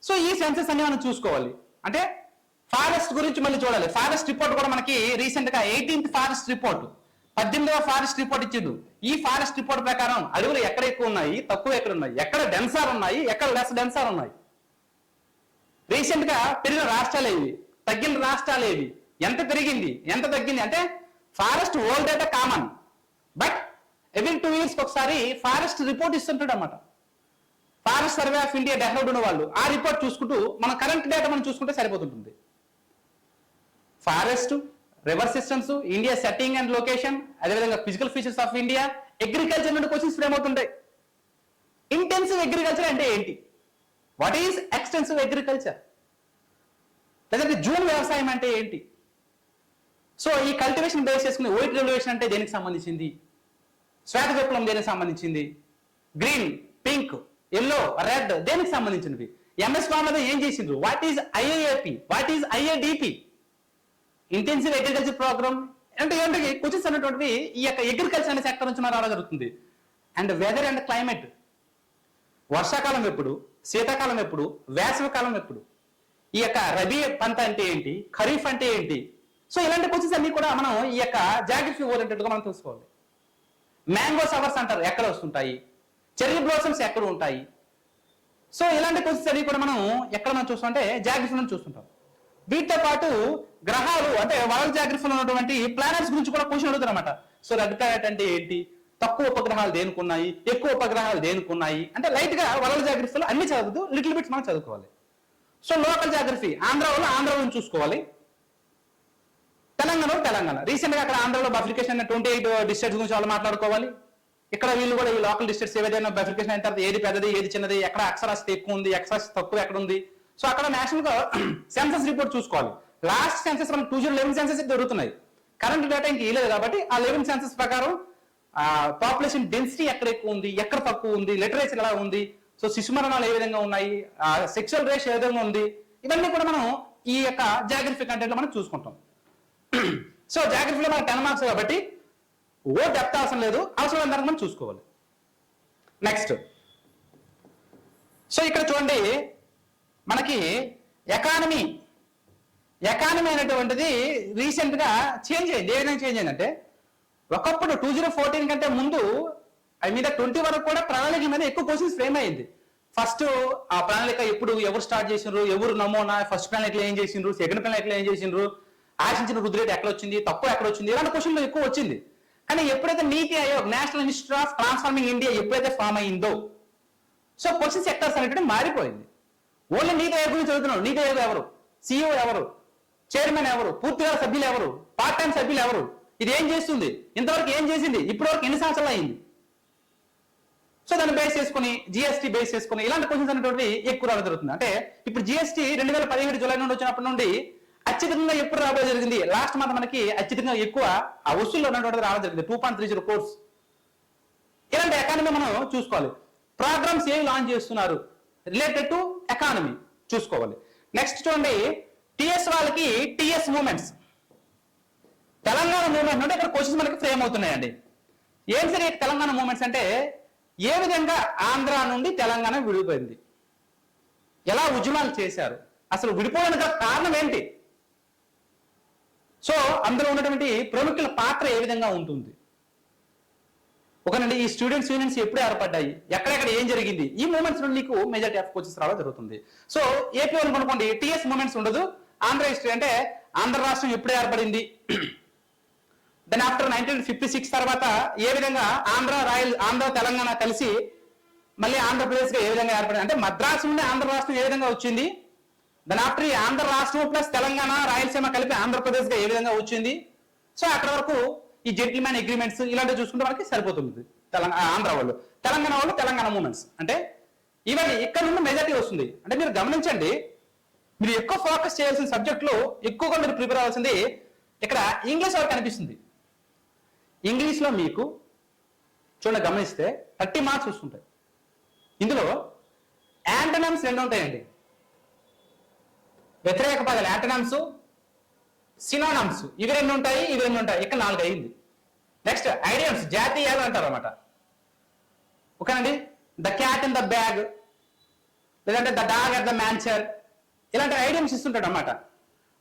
సో ఈ సెన్సస్ అన్ని మనం చూసుకోవాలి. అంటే ఫారెస్ట్ గురించి మళ్ళీ చూడాలి. ఫారెస్ట్ రిపోర్ట్ కూడా మనకి రీసెంట్ గా 18th ఫారెస్ట్ రిపోర్ట్, 18వ ఫారెస్ట్ రిపోర్ట్ ఇచ్చిండు. ఈ ఫారెస్ట్ రిపోర్ట్ ప్రకారం అడవులు ఎక్కడ ఎక్కువ ఉన్నాయి, తక్కువ ఎక్కడ ఉన్నాయి, ఎక్కడ డెన్సార్ ఉన్నాయి, ఎక్కడ లెస్ డెన్సార్ ఉన్నాయి, రీసెంట్ గా పెరిగిన రాష్ట్రాలు ఏవి, తగ్గిన రాష్ట్రాలు ఏవి, ఎంత పెరిగింది, ఎంత తగ్గింది. అంటే forest old data common, but every 2 years ఒకసారి ఫారెస్ట్ రిపోర్ట్ ఇస్తుంటాడు అన్నమాట. Forest survey of India developed ఉన్న వాళ్ళు ఆ రిపోర్ట్ చూసుకుంటూ మన కరెంట్ డేటా మనం చూసుకుంటే సరిపోతుంటుంది. Forest, river systems, India setting and location, అదేవిధంగా physical features of India, agriculture నుండి క్వశ్చన్స్ ఫ్రేమ్ అవుతుంటాయి. ఇంటెన్సివ్ అగ్రికల్చర్ అంటే ఏంటి, వాట్ ఈస్ ఎక్స్టెన్సివ్ అగ్రికల్చర్, లేదంటే జూన్ వ్యవసాయం అంటే ఏంటి. సో ఈ కల్టివేషన్ బేస్ చేసుకుని వైట్ రెవల్యూషన్ అంటే దేనికి సంబంధించింది, శ్వేత విప్లవం దేనికి సంబంధించింది, గ్రీన్, పింక్, ఎల్లో, రెడ్ దేనికి సంబంధించినవి, ఎంఎస్ ఫార్మ్ ఏం చేసిండ్రు, what is IAAP, what is IADP, intensive agriculture program అంటే ఏంటి క్వశ్చన్స్ అనేటువంటివి ఈ యొక్క అగ్రికల్చర్ అనే సెక్టర్ నుంచి రావడం జరుగుతుంది. అండ్ వెదర్ అండ్ క్లైమేట్, వర్షాకాలం ఎప్పుడు, శీతాకాలం ఎప్పుడు, వేసవి కాలం ఎప్పుడు, ఈ యొక్క రబీ పంట అంటే ఏంటి, ఖరీఫ్ అంటే ఏంటి. సో ఇలాంటి క్వశ్చన్స్ అన్ని కూడా మనం ఈ యొక్క జాగ్రఫీ ఓరియంటెడ్ గా మనం తెలుసుకోవాలి. మ్యాంగో సవర్స్ అంటారు, ఎక్కడ వస్తుంటాయి, చెర్రీ బ్లాసమ్స్ ఎక్కడ ఉంటాయి. సో ఇలాంటి క్వశ్చన్స్ అన్ని కూడా మనం ఎక్కడ మనం చూస్తుంటే జాగ్రఫీ నుంచి చూస్తుంటాం. వీటితో పాటు గ్రహాలు అంటే వరల్డ్ జాగ్రఫీలో ఉన్నటువంటి ప్లానెట్స్ గురించి కూడా క్వశ్చన్ అడుగుతారు అనమాట. సో రెడ్ ప్లానెట్ అంటే ఏంటి, తక్కువ ఉపగ్రహాలు దేనికి ఉన్నాయి, ఎక్కువ ఉపగ్రహాలు దేనికి ఉన్నాయి, అంటే లైట్ గా వరల్డ్ జాగ్రఫీలో అన్ని చదువుతూ లిటిల్ బిట్స్ మనం చదువుకోవాలి. సో లోకల్ జాగ్రఫీ ఆంధ్ర వాళ్ళు ఆంధ్ర గురించి చూసుకోవాలి, తెలంగాణ రీసెంట్ గా అక్కడ ఆంధ్రలో బఫికేషన్ 28 డిస్ట్రిక్ట్స్ గురించి వాళ్ళు మాట్లాడుకోవాలి. ఇక్కడ వీళ్ళు కూడా ఈ లోకల్ డిస్ట్రిక్ట్స్ ఏదైనా బఫికేషన్ అయిన తర్వాత ఏది పెద్దది ఏది చిన్నది, ఎక్కడ అక్షరాస్యత ఎక్కువ ఉంది, అక్షరాస్యత తక్కువ ఎక్కడ ఉంది. సో అక్కడ నేషనల్ గా సెన్సస్ రిపోర్ట్ చూసుకోవాలి. లాస్ట్ సెన్సస్ మనం 2011 సెన్సస్ జరుగుతున్నాయి, కరెంట్ డేటా ఇంక ఇవ్వలేదు కాబట్టి ఆ 11 సెన్సస్ ప్రకారం పాపులేషన్ డెన్సిటీ ఎక్కడ ఎక్కువ ఉంది, ఎక్కడ తక్కువ ఉంది, లిటరేచర్ ఎలా ఉంది, సో శిశు మరణాలు ఏ విధంగా ఉన్నాయి, సెక్షువల్ రేషియో ఏ విధంగా ఉంది, ఇవన్నీ కూడా మనం ఈ యొక్క జాగ్రఫీ కంటెంట్ లో మనం చూసుకుంటాం. సో జాగ్రఫీలో మనకు 10 మార్క్స్ కాబట్టి ఓ డెప్త్ అవసరం లేదు, అవసరం దానికి మనం చూసుకోవాలి. నెక్స్ట్ సో ఇక్కడ చూడండి మనకి ఎకానమీ అనేటువంటిది రీసెంట్ గా చేంజ్ అయింది. ఏ విధంగా చేంజ్ అయిందంటే ఒకప్పుడు 2014 కంటే ముందు మీద 20 వరకు కూడా ప్రణాళిక మీద ఎక్కువ క్వశ్చన్స్ ఫ్రేమ్ అయింది. ఫస్ట్ ఆ ప్రణాళిక ఎప్పుడు ఎవరు స్టార్ట్ చేసిండ్రు, ఎవరు నమూనా, ఫస్ట్ ప్రణాళికలో ఏం చేసిండ్రు, సెకండ్ ప్రణాళికలో ఏం చేసిండ్రు, ఆశించిన వృద్ధి రేట్ ఎక్కడ వచ్చింది, తక్కువ ఎక్కడ వచ్చింది, ఇలాంటి క్వశ్చన్లు ఎక్కువ వచ్చింది. కానీ ఎప్పుడైతే నీతి Aayog national institute of transforming India ఎప్పుడైతే ఫామ్ అయిందో సో క్వశ్చన్ సెక్టర్స్ అనేటువంటి మారిపోయింది. ఓన్లీ నీతి ఆయోగ్ గురించి చదువుతున్నాం. నీతి ఆయోగ్ ఎవరు, సిఇఓ ఎవరు, చైర్మన్ ఎవరు, పూర్తిగా సభ్యులు ఎవరు, పార్ట్ టైం సభ్యులు ఎవరు, ఇది ఏం చేస్తుంది, ఇంతవరకు ఏం చేసింది, ఇప్పటి వరకు ఎన్ని సంవత్సరాలు అయింది. సో దాన్ని బేస్ చేసుకుని జిఎస్టీ బేస్ చేసుకుని ఇలాంటి క్వశ్చన్స్ అనేటువంటి ఎక్కువ రావడం జరుగుతుంది. అంటే ఇప్పుడు జిఎస్టీ 2017 జూలై నుండి వచ్చినప్పటి నుండి అత్యధికంగా ఎప్పుడు రావడం జరిగింది, లాస్ట్ మంత్ మనకి అత్యధికంగా ఎక్కువ ఆ వసూల్లో ఉన్నటువంటిది రావడం జరిగింది 2.30 crores. ఇలాంటి ఎకానమీ మనం చూసుకోవాలి. ప్రోగ్రామ్స్ ఏవి లాంచ్ చేస్తున్నారు రిలేటెడ్ టు ఎకానమీ చూసుకోవాలి. నెక్స్ట్ చూడండి టిఎస్ వాళ్ళకి టిఎస్ మూవ్మెంట్స్, తెలంగాణ మూవ్మెంట్ అంటే ఇక్కడ క్వశ్చన్స్ మనకి ఫ్రేమ్ అవుతున్నాయండి. ఏం సరే తెలంగాణ మూవ్మెంట్స్ అంటే ఏ విధంగా ఆంధ్ర నుండి తెలంగాణ విడిపోయింది, ఎలా ఉద్యమాలు చేశారు, అసలు విడిపోవడానికి కారణం ఏంటి, సో అందులో ఉన్నటువంటి ప్రముఖుల పాత్ర ఏ విధంగా ఉంటుంది, ఒకనండి ఈ స్టూడెంట్స్ యూనియన్స్ ఎప్పుడు ఏర్పడ్డాయి, ఎక్కడెక్కడ ఏం జరిగింది, ఈ మూమెంట్స్ నుండి నీకు మెజారిటీ ఆఫ్ క్వశ్చన్స్ రావడం జరుగుతుంది. సో ఏపీ వాళ్ళు అనుకోండి టిఎస్ మూమెంట్స్ ఉండదు, ఆంధ్ర హిస్టరీ అంటే ఆంధ్ర రాష్ట్రం ఎప్పుడు ఏర్పడింది, దెన్ ఆఫ్టర్ 1956 తర్వాత ఏ విధంగా ఆంధ్ర తెలంగాణ కలిసి మళ్ళీ ఆంధ్రప్రదేశ్ గా ఏ విధంగా ఏర్పడింది, అంటే మద్రాసు నుండి ఆంధ్ర రాష్ట్రం ఏ విధంగా వచ్చింది, దెన్ ఆఫ్టర్ ఆంధ్ర రాష్ట్రం ప్లస్ తెలంగాణ రాయలసీమ కలిపి ఆంధ్రప్రదేశ్ గా ఏ విధంగా వచ్చింది. సో అక్కడ వరకు ఈ జెంటిల్మెన్ అగ్రిమెంట్స్ ఇలాంటివి చూసుకుంటే మనకి సరిపోతుంది. ఆంధ్ర వాళ్ళు, తెలంగాణ మూమెంట్స్ అంటే ఇవన్నీ ఇక్కడ నుండి మెజారిటీ వస్తుంది. అంటే మీరు గమనించండి, మీరు ఎక్కువ ఫోకస్ చేయాల్సిన సబ్జెక్ట్ లో ఎక్కువగా మీరు ప్రిపేర్ అవ్వాల్సింది ఇక్కడ ఇంగ్లీష్ వరకు కనిపిస్తుంది. ఇంగ్లీష్ లో మీకు చూడండి గమనిస్తే 30 మార్క్స్ వస్తుంటాయి. ఇందులో యాంటనమ్స్ 2 ఉంటాయండి, వ్యతిరేక పదాలు యాంటనమ్స్, సినోనమ్స్ ఇవి 2 ఉంటాయి, ఇవి 2 ఉంటాయి, ఇక్కడ 4 అయింది. నెక్స్ట్ ఐడియమ్స్, జాతీయాలు అంటారు అనమాట. ఓకేనండి. The cat in the bag, లేదంటే ద డాగ్ అట్ ద మ్యాన్చర్, ఇలాంటి ఐడియమ్స్ ఇస్తుంటాడు అనమాట.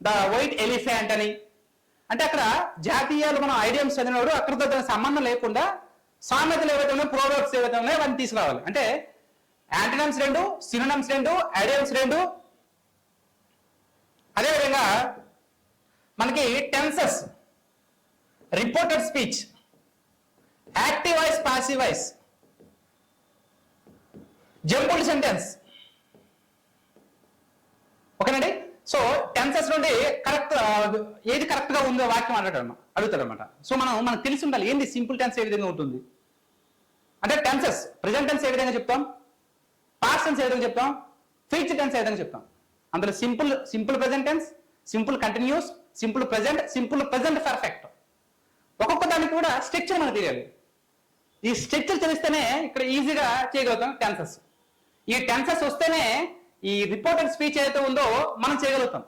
ద వైట్ ఎలిఫెంట్ అని. అంటే అక్కడ జాతీయాలు మనం ఐడియమ్స్ చదివినప్పుడు అక్కడితో దానికి సంబంధం లేకుండా సామెతలు ఏవైతే ఉన్నాయో, ప్రోవర్బ్స్ ఏవైతే ఉన్నాయో వాటిని తీసుకురావాలి. అంటే యాంటోనిమ్స్ 2, సినోనిమ్స్ 2, ఐడియమ్స్ 2. అదేవిధంగా మనకి tenses, reported speech, active voice, passive voice, jumbled sentence. ఓకేనండి. సో టెన్సెస్ నుండి ఏది కరెక్ట్ గా ఉందో వాక్యం అడుగుతాడు అనమాట. సో మనకు తెలిసి ఉండాలి ఏంది సింపుల్ టెన్స్ ఏ విధంగా ఉంటుంది అంటే. టెన్సెస్ ప్రెజెంట్ టెన్స్ ఏ విధంగా చెప్తాం, పాస్ట్ టెన్స్ ఏ విధంగా చెప్తాం, ఫ్యూచర్ టెన్స్ ఏ విధంగా చెప్తాం. అందులో simple present tense, simple continuous, simple present perfect. ఒక్కొక్క దానికి కూడా స్ట్రక్చర్ మనకు తెలియాలి. ఈ స్ట్రక్చర్ తెలిస్తేనే ఇక్కడ ఈజీగా చేయగలుగుతాం టెన్సెస్. ఈ టెన్సెస్ వస్తేనే ఈ రిపోర్టెడ్ స్పీచ్ ఏదైతే ఉందో మనం చేయగలుగుతాం.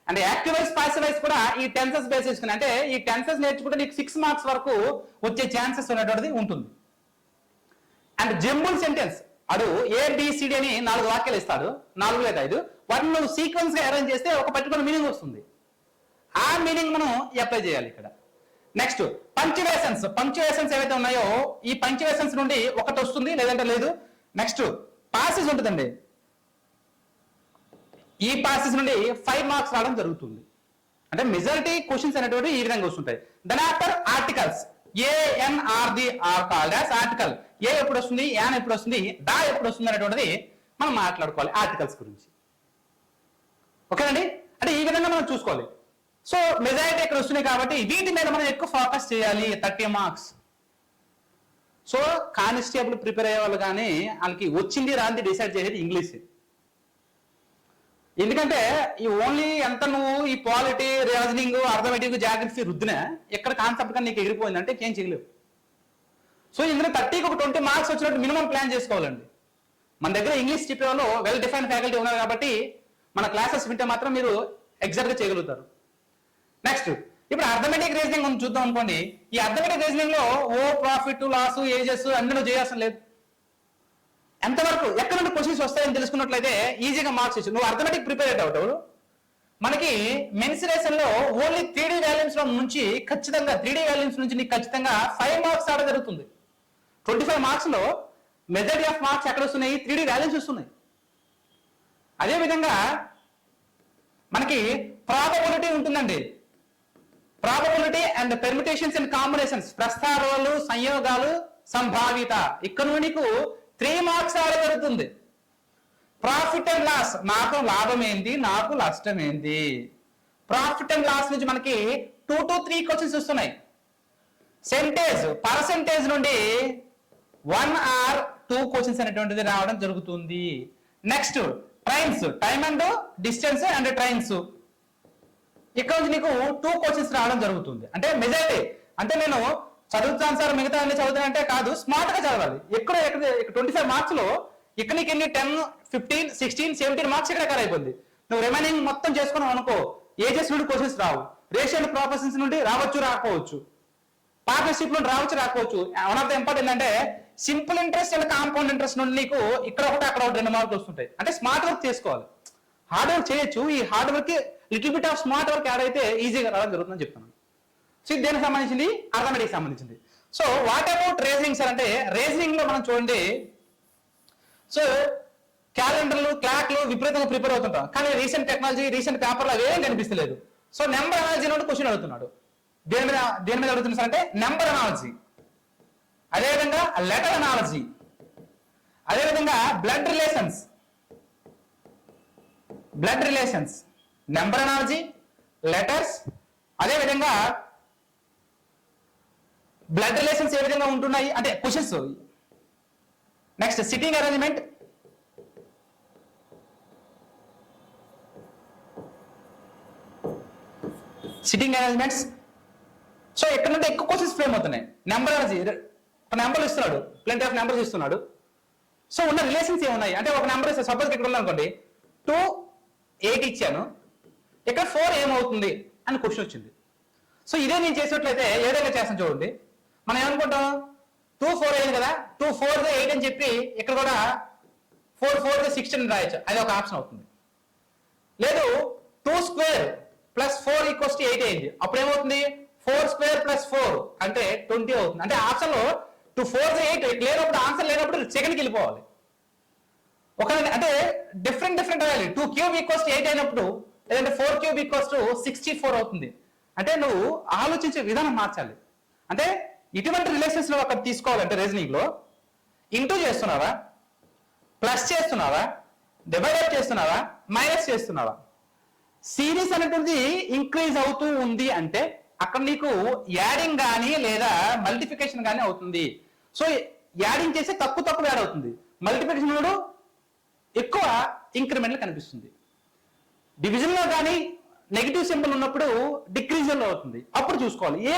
అండ్ యాక్టివ్ వైస్, పాసివ్ వైస్ కూడా ఈ టెన్సెస్ బేస్ చేసుకుని, అంటే ఈ టెన్సెస్ నేర్చుకుంటే నీకు 6 మార్క్స్ వరకు వచ్చే ఛాన్సెస్ ఉన్నటువంటిది ఉంటుంది. అండ్ జంబుల్ సెంటెన్స్, అడు ABCD అని 4 వాక్యాలు ఇస్తాడు, 4 లేదా 5, వాటిని నువ్వు సీక్వెన్స్ గా అరేంజ్ చేస్తే ఒక పర్టికులర్ మీనింగ్ వస్తుంది. ఆ మీనింగ్ మనం అప్లై చేయాలి ఇక్కడ. నెక్స్ట్ పంక్చువేషన్స్ ఏవైతే ఉన్నాయో ఈ పంక్చువేషన్స్ నుండి ఒకటి వస్తుంది, లేదంటే లేదు. నెక్స్ట్ పాసెస్ ఉంటుందండి. ఈ పాసెస్ నుండి 5 మార్క్స్ రావడం జరుగుతుంది. అంటే మెజారిటీ క్వశ్చన్స్ అనేటువంటి ఈ విధంగా వస్తుంటాయి. Then after articles, ANRD are called as article. A ఎప్పుడు వస్తుంది, యాన్ ఎప్పుడు వస్తుంది, దా ఎప్పుడు వస్తుంది అనేటువంటిది మనం మాట్లాడుకోవాలి ఆర్టికల్స్ గురించి. ఓకేనండి. అంటే ఈ విధంగా మనం చూసుకోవాలి. సో మెజారిటీ ఇక్కడ వస్తున్నాయి కాబట్టి వీటి మీద మనం ఎక్కువ ఫోకస్ చేయాలి. 30 మార్క్స్. సో కానిస్టేబుల్ ప్రిపేర్ అయ్యే వాళ్ళు కానీ వాళ్ళకి వచ్చింది రాంది డిసైడ్ చేసేది ఇంగ్లీష్. ఎందుకంటే ఈ ఓన్లీ ఎంత నువ్వు ఈ పాలిటీ, రీజనింగ్, అర్థమెటిక్, జాగ్రఫీ రుద్దిన ఎక్కడ కాన్సెప్ట్ కానీ నీకు ఎగిరిపోయిందంటే ఏం చేయలేవు. సో ఇందులో 30కి ఒక 20 మార్క్స్ వచ్చినట్టు మినిమం ప్లాన్ చేసుకోవాలండి. మన దగ్గర ఇంగ్లీష్ చెప్పే వాళ్ళు వెల్ డిఫైన్ ఫ్యాకల్టీ ఉన్నారు కాబట్టి మన క్లాసెస్ వింటే మాత్రం మీరు ఎగ్జాక్ట్ గా చేయగలుగుతారు. నెక్స్ట్ ఇప్పుడు అర్థమెటిక్ రీజనింగ్ మనం చూద్దాం అనుకోండి. ఈ అర్థమెటిక్ రీజనింగ్ లో ప్రాఫిట్, లాస్, ఏజెస్ అన్ని నువ్వు చేయాల్సిన లేదు. ఎంతవరకు ఎక్కడ నుండి క్వశ్చన్స్ వస్తాయని తెలుసుకున్నట్లయితే ఈజీగా మార్క్స్ ఇచ్చు. నువ్వు అర్థమెటిక్ ప్రిపేర్ అవుతావు. మనకి మెన్సురేషన్ లో ఓన్లీ 3D వాల్యూమ్స్ నుంచి ఖచ్చితంగా 3D వాల్యూమ్స్ నుంచి నీకు ఖచ్చితంగా 5 మార్క్స్ ఆడ జరుగుతుంది. 25 మార్క్స్ లో మెజారిటీ ఆఫ్ మార్క్స్ ఎక్కడ వస్తున్నాయి, 3D వాల్యూమ్స్ వస్తున్నాయి. అదేవిధంగా మనకి ప్రాబబిలిటీ ఉంటుందండి. Probability and permutations and combinations, ప్రస్తారాలు, సంయోగాలు, సంభావిత. ఇక్కడ నుండి నీకు 3 మార్క్స్ ఆడ జరుగుతుంది. ప్రాఫిట్ అండ్ లాస్, నాకు లాభం ఏంటి, నాకు నష్టం ఏంటి. ప్రాఫిట్ అండ్ లాస్ నుంచి మనకి 2 to 3 క్వశ్చన్స్ వస్తున్నాయి. పర్సెంటేజ్ నుండి 1 or 2 క్వశ్చన్స్ అనేటువంటిది రావడం జరుగుతుంది. Next trains, time and distance and trains. ఇక్కడ నుంచి నీకు 2 క్వశ్చన్స్ రావడం జరుగుతుంది. అంటే మెజారిటీ, అంటే నేను చదువుతాను సార్ మిగతా అన్ని చదువుతానంటే కాదు, స్మార్ట్ గా చదవాలి. ఇక్కడ 25 మార్క్స్ లో ఇక్కడ నీకు ఎన్ని 10, 15, 16, 17 మార్క్స్ ఇక్కడ కవర్ అయిపోయింది. నువ్వు రిమైనింగ్ మొత్తం చేసుకున్నావు అనుకో, ఏజెస్ నుండి క్వశ్చన్స్ రావు, రేషియల్ ప్రాపర్షన్స్ నుండి రావచ్చు రాకపోవచ్చు, పార్ట్నర్షిప్ నుండి రావచ్చు రాకపోవచ్చు. వన్ ఆఫ్ ద ఇంపార్టెంట్ అంటే simple interest and compound interest నుండి నీకు ఇక్కడ ఒకటి అక్కడ ఒకటి 2 మార్కులు వస్తుంటాయి. అంటే స్మార్ట్ వర్క్ చేసుకోవాలి, హార్డ్ వర్క్ చేయొచ్చు. ఈ hard work little bit of smart work add అయితే ఈజీగా రావడం జరుగుతుందని చెప్తున్నాను. సో ఇది దేనికి సంబంధించింది, అర్థమెటిక్ సంబంధించింది. So what about reasoning sir అంటే, రీజనింగ్ లో మనం చూడండి, సో క్యాలెండర్లు, క్లాక్లు విపరీతంగా ప్రిపేర్ అవుతుంటాం, కానీ రీసెంట్ టెక్నాలజీ, రీసెంట్ పేపర్లు అవేం కనిపిస్తలేదు. సో నెంబర్ అనాలజీ నుండి క్వశ్చన్ అడుగుతున్నాడు. దేని మీద అడుగుతున్నా సార్ అంటే నెంబర్ అనాలజీ, అదేవిధంగా లెటర్ అనాలజీ, అదేవిధంగా blood relations, number analogy, letters, అదేవిధంగా బ్లడ్ రిలేషన్స్ ఏ విధంగా ఉంటున్నాయి అంటే questions. Next sitting arrangement, arrangements. So ఇక్కడ నుండి ఎక్కువ క్వశ్చన్స్ ఫ్రేమ్ అవుతున్నాయి. నెంబర్ అనాలజీ, ఒక నెంబర్ ఇస్తున్నాడు, ప్లెంటీ ఆఫ్ నెంబర్స్ ఇస్తున్నాడు. సో ఉన్న రిలేషన్స్ ఏమున్నాయి అంటే, ఒక నెంబర్ ఇస్తే సపోజ్ ఇక్కడ ఉందనుకోండి 2, 8 ఇచ్చాను, ఇక్కడ 4 ఏమవుతుంది అని క్వశ్చన్ వచ్చింది. సో ఇదే నేను చేసినట్లయితే ఏ విధంగా చేస్తాను చూడండి. మనం ఏమనుకుంటాం, 4 అయింది కదా, 2 4 8 అని చెప్పి ఇక్కడ కూడా 4 4 16 రాయొచ్చు, అది ఒక ఆప్షన్ అవుతుంది. లేదు 2 స్క్వేర్ ప్లస్ 4 ఈక్వల్స్ టు 8 అయింది, అప్పుడు ఏమవుతుంది 4 స్క్వేర్ ప్లస్ 4 అంటే 20 అవుతుంది. అంటే ఆప్షన్ లో 2 4 8 లేనప్పుడు, ఆన్సర్ లేనప్పుడు సెకండ్కి వెళ్ళిపోవాలి. ఒక అంటే డిఫరెంట్ రాయాలి. 2 క్యూబ్ ఈక్వల్స్ టు 8 అయినప్పుడు, లేదంటే 4 క్యూబ్ ఈక్వల్స్ టు 64 అవుతుంది. అంటే నువ్వు ఆలోచించే విధానం మార్చాలి. అంటే ఇటువంటి రిలేషన్స్ లో అక్కడ తీసుకోవాలంటే రీజనింగ్ లో ఇంటూ చేస్తున్నావా, ప్లస్ చేస్తున్నావా, డివైడ్ చేస్తున్నావా, మైనస్ చేస్తున్నావా, సిరీస్ అనేటువంటి ఇంక్రీజ్ అవుతూ ఉంది అంటే అక్కడ నీకు యాడింగ్ కానీ లేదా మల్టిప్లికేషన్ కానీ అవుతుంది. సో యాడింగ్ చేస్తే తక్కువ యాడ్ అవుతుంది, మల్టిప్లికేషన్ కూడా ఎక్కువ ఇంక్రిమెంట్ కనిపిస్తుంది. డివిజన్ లో కానీ నెగిటివ్ సింబల్ ఉన్నప్పుడు డిక్రీజన్ లో అవుతుంది, అప్పుడు చూసుకోవాలి ఏ